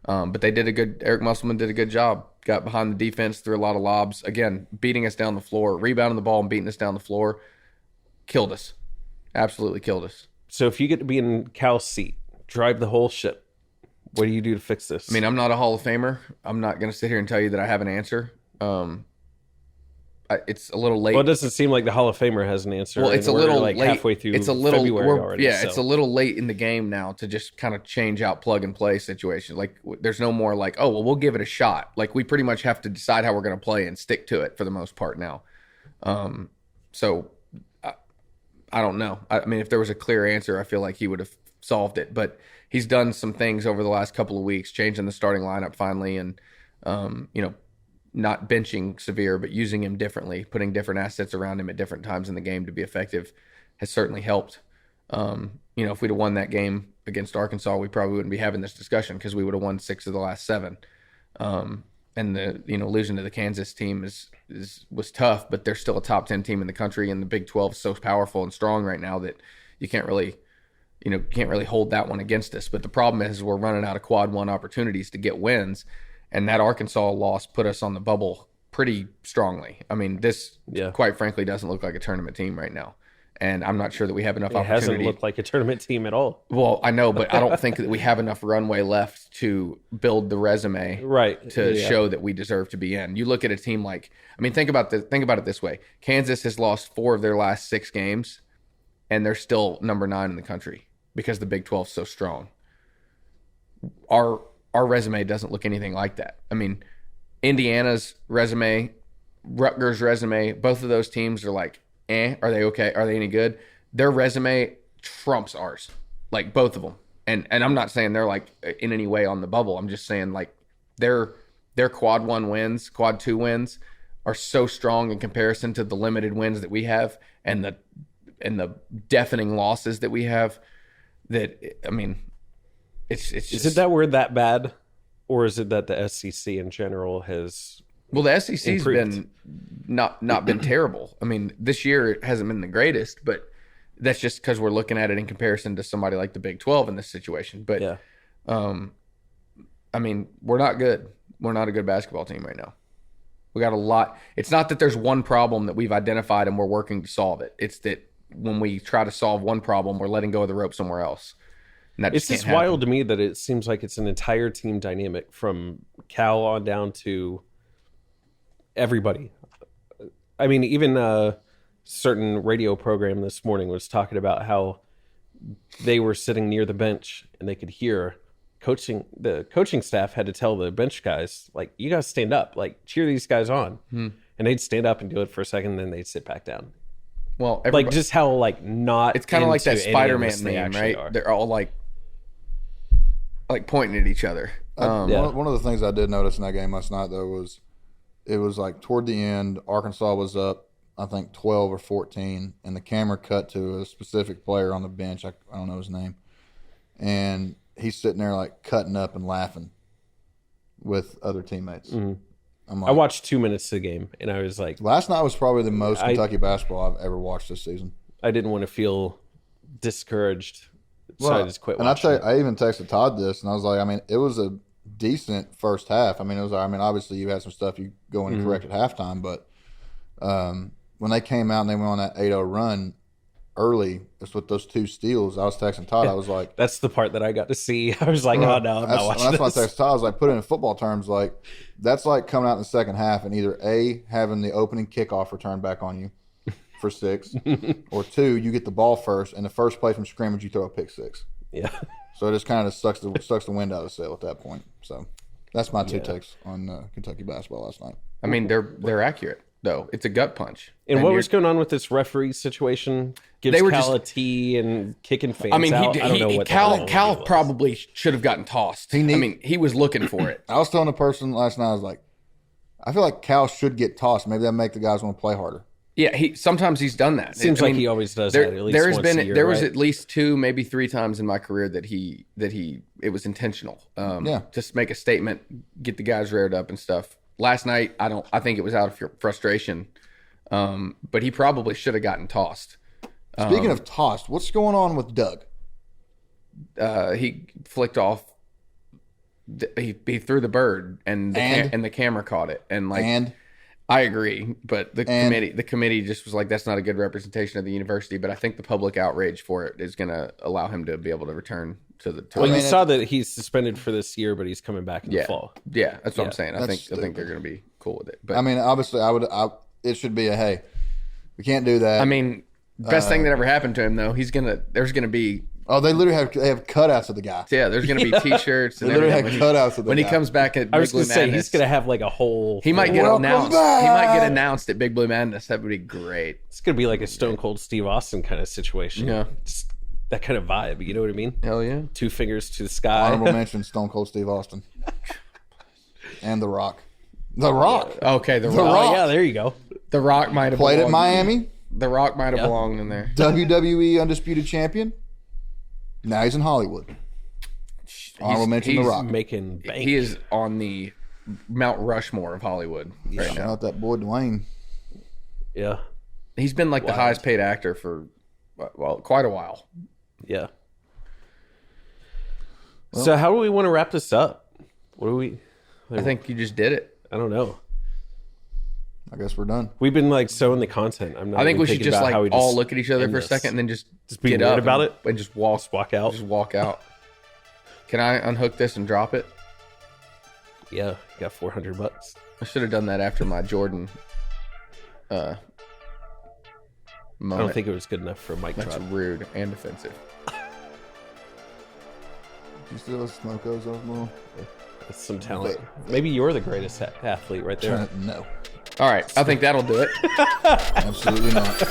But Eric Musselman did a good job. Got behind the defense, threw a lot of lobs. Again, beating us down the floor, rebounding the ball and beating us down the floor. Killed us. Absolutely killed us. So if you get to be in Cal's seat, drive the whole ship, what do you do to fix this? I mean, I'm not a Hall of Famer. I'm not going to sit here and tell you that I have an answer. It's a little late. Well, it doesn't seem like the Hall of Famer has an answer. Well, it's a little like late. halfway through it's a little, February already. Yeah, so. It's a little late in the game now to just kind of change out plug and play situations. Like, there's no more like, oh, well, we'll give it a shot. Like, we pretty much have to decide how we're going to play and stick to it for the most part now. So I don't know. I mean, if there was a clear answer, I feel like he would have solved it. But he's done some things over the last couple of weeks, changing the starting lineup finally, and not benching Severe, but using him differently, putting different assets around him at different times in the game to be effective has certainly helped. If we'd have won that game against Arkansas, we probably wouldn't be having this discussion because we would have won 6 of the last 7. And losing to the Kansas team was tough, but they're still a top 10 team in the country, and the Big 12 is so powerful and strong right now that you can't really hold that one against us. But the problem is we're running out of quad 1 opportunities to get wins, and that Arkansas loss put us on the bubble pretty strongly. I mean, this quite frankly doesn't look like a tournament team right now. And I'm not sure that we have enough opportunity. It hasn't looked like a tournament team at all. Well, I know, but I don't think that we have enough runway left to build the resume to show that we deserve to be in. You look at a team like, I mean, think about it this way. Kansas has lost 4 of their last 6 games, and they're still number 9 in the country because the Big 12 is so strong. Our resume doesn't look anything like that. I mean, Indiana's resume, Rutgers' resume, both of those teams are like, are they okay? Are they any good? Their resume trumps ours, like both of them. And I'm not saying they're like in any way on the bubble. I'm just saying like their quad 1 wins, quad 2 wins are so strong in comparison to the limited wins that we have and the deafening losses that we have. That, I mean, it's just, is it that we're that bad, or is it that the SEC in general has? Well, the SEC's improved? been not been terrible. I mean, this year it hasn't been the greatest, but that's just because we're looking at it in comparison to somebody like the Big 12 in this situation. But, I mean, we're not good. We're not a good basketball team right now. We got a lot. It's not that there's one problem that we've identified and we're working to solve it. It's that when we try to solve one problem, we're letting go of the rope somewhere else. And that It's just wild to me that it seems like it's an entire team dynamic from Cal on down to everybody. I mean, even a certain radio program this morning was talking about how they were sitting near the bench and they could hear the coaching staff had to tell the bench guys, like, you guys stand up, like, cheer these guys on. And they'd stand up and do it for a second, and then they'd sit back down. Well, like, just how, like, not. It's kind of like that into Spider-Man meme, right? They're all like pointing at each other. One of the things I did notice in that game last night, though, was it was like toward the end, Arkansas was up, I think 12 or 14, and the camera cut to a specific player on the bench. I don't know his name. And he's sitting there like cutting up and laughing with other teammates. Mm-hmm. I watched 2 minutes of the game, and I was like... Last night was probably the most Kentucky basketball I've ever watched this season. I didn't want to feel discouraged, so I just quit watching. And I even texted Todd this, and I was like, I mean, it was a decent first half. I mean, obviously you had some stuff you go in and correct at halftime, but when they came out and they went on that 8-0 run early, just with those 2 steals, I was texting Todd. I was like, that's the part that I got to see. I was like, oh no, I'm not watching this. That's why I texted Todd. I was like, put it in football terms, like that's like coming out in the second half and either A, having the opening kickoff return back on you for 6, or 2, you get the ball first, and the first play from scrimmage you throw a pick 6. Yeah. So it just kind of sucks the wind out of the sail at that point. So that's my 2 takes on Kentucky basketball last night. I mean, they're accurate though. It's a gut punch. And what was going on with this referee situation? Gives Cal a tee and kicking fans out. I don't know what Cal probably should have gotten tossed. He was looking for it. I was telling a person last night, I was like, I feel like Cal should get tossed. Maybe that'll make the guys want to play harder. Yeah, sometimes he's done that. Seems like he always does that. At least There has once been a year, there was right? at least 2, maybe 3 times in my career that it was intentional. Just make a statement, get the guys reared up and stuff. Last night, I think it was out of frustration, but he probably should have gotten tossed. Speaking of tossed, what's going on with Doug? He flicked off. He threw the bird, and the camera caught it, and I agree, but the committee just was like, that's not a good representation of the university. But I think the public outrage for it is going to allow him to be able to return to the. Well, you saw that he's suspended for this year, but he's coming back in the fall. Yeah, that's what I'm saying. I think stupid. they're going to be cool with it. But I mean, obviously, it should be a hey, we can't do that. I mean, best thing that ever happened to him though, there's going to be. Oh, they literally have cutouts of the guy. Yeah, there's going to be T-shirts and They literally everything. have cutouts of the when he guy. comes back at I was Big Blue going to say Madness, he's going to have like a whole. he might get Welcome announced. back. He might get announced at Big Blue Madness. That would be great. It's going to be like a Stone Cold Steve Austin kind of situation. Yeah. Just that kind of vibe. You know what I mean? Hell yeah. 2 fingers to the sky. Honorable mention: Stone Cold Steve Austin and The Rock. The Rock Okay, the Oh, Rock. yeah, there you go. The Rock might have played at belonged. Miami, The Rock might have belonged in there. WWE Undisputed Champion. Now he's in Hollywood. Honorable mention: The he's Rock. Making bank. He is on the Mount Rushmore of Hollywood right Shout now. out that boy Dwayne. Yeah. He's been like the Wild. highest paid actor for quite a while. Yeah. So how do we want to wrap this up? What do we? I think you just did it. I don't know. I guess we're done. We've been like sowing the content. I'm not I think even we should thinking just about like how we all just look at each other end for a this. second and then just be get weird up about and, it? and just walk out. Just walk out. Can I unhook this and drop it? Yeah, you got $400. I should have done that after my Jordan moment. I don't think it was good enough for a mic That's drop. rude and offensive. You still have Smokos Osmo? That's some talent. Maybe you're the greatest athlete right there. No, All right, I think that'll do it. absolutely not.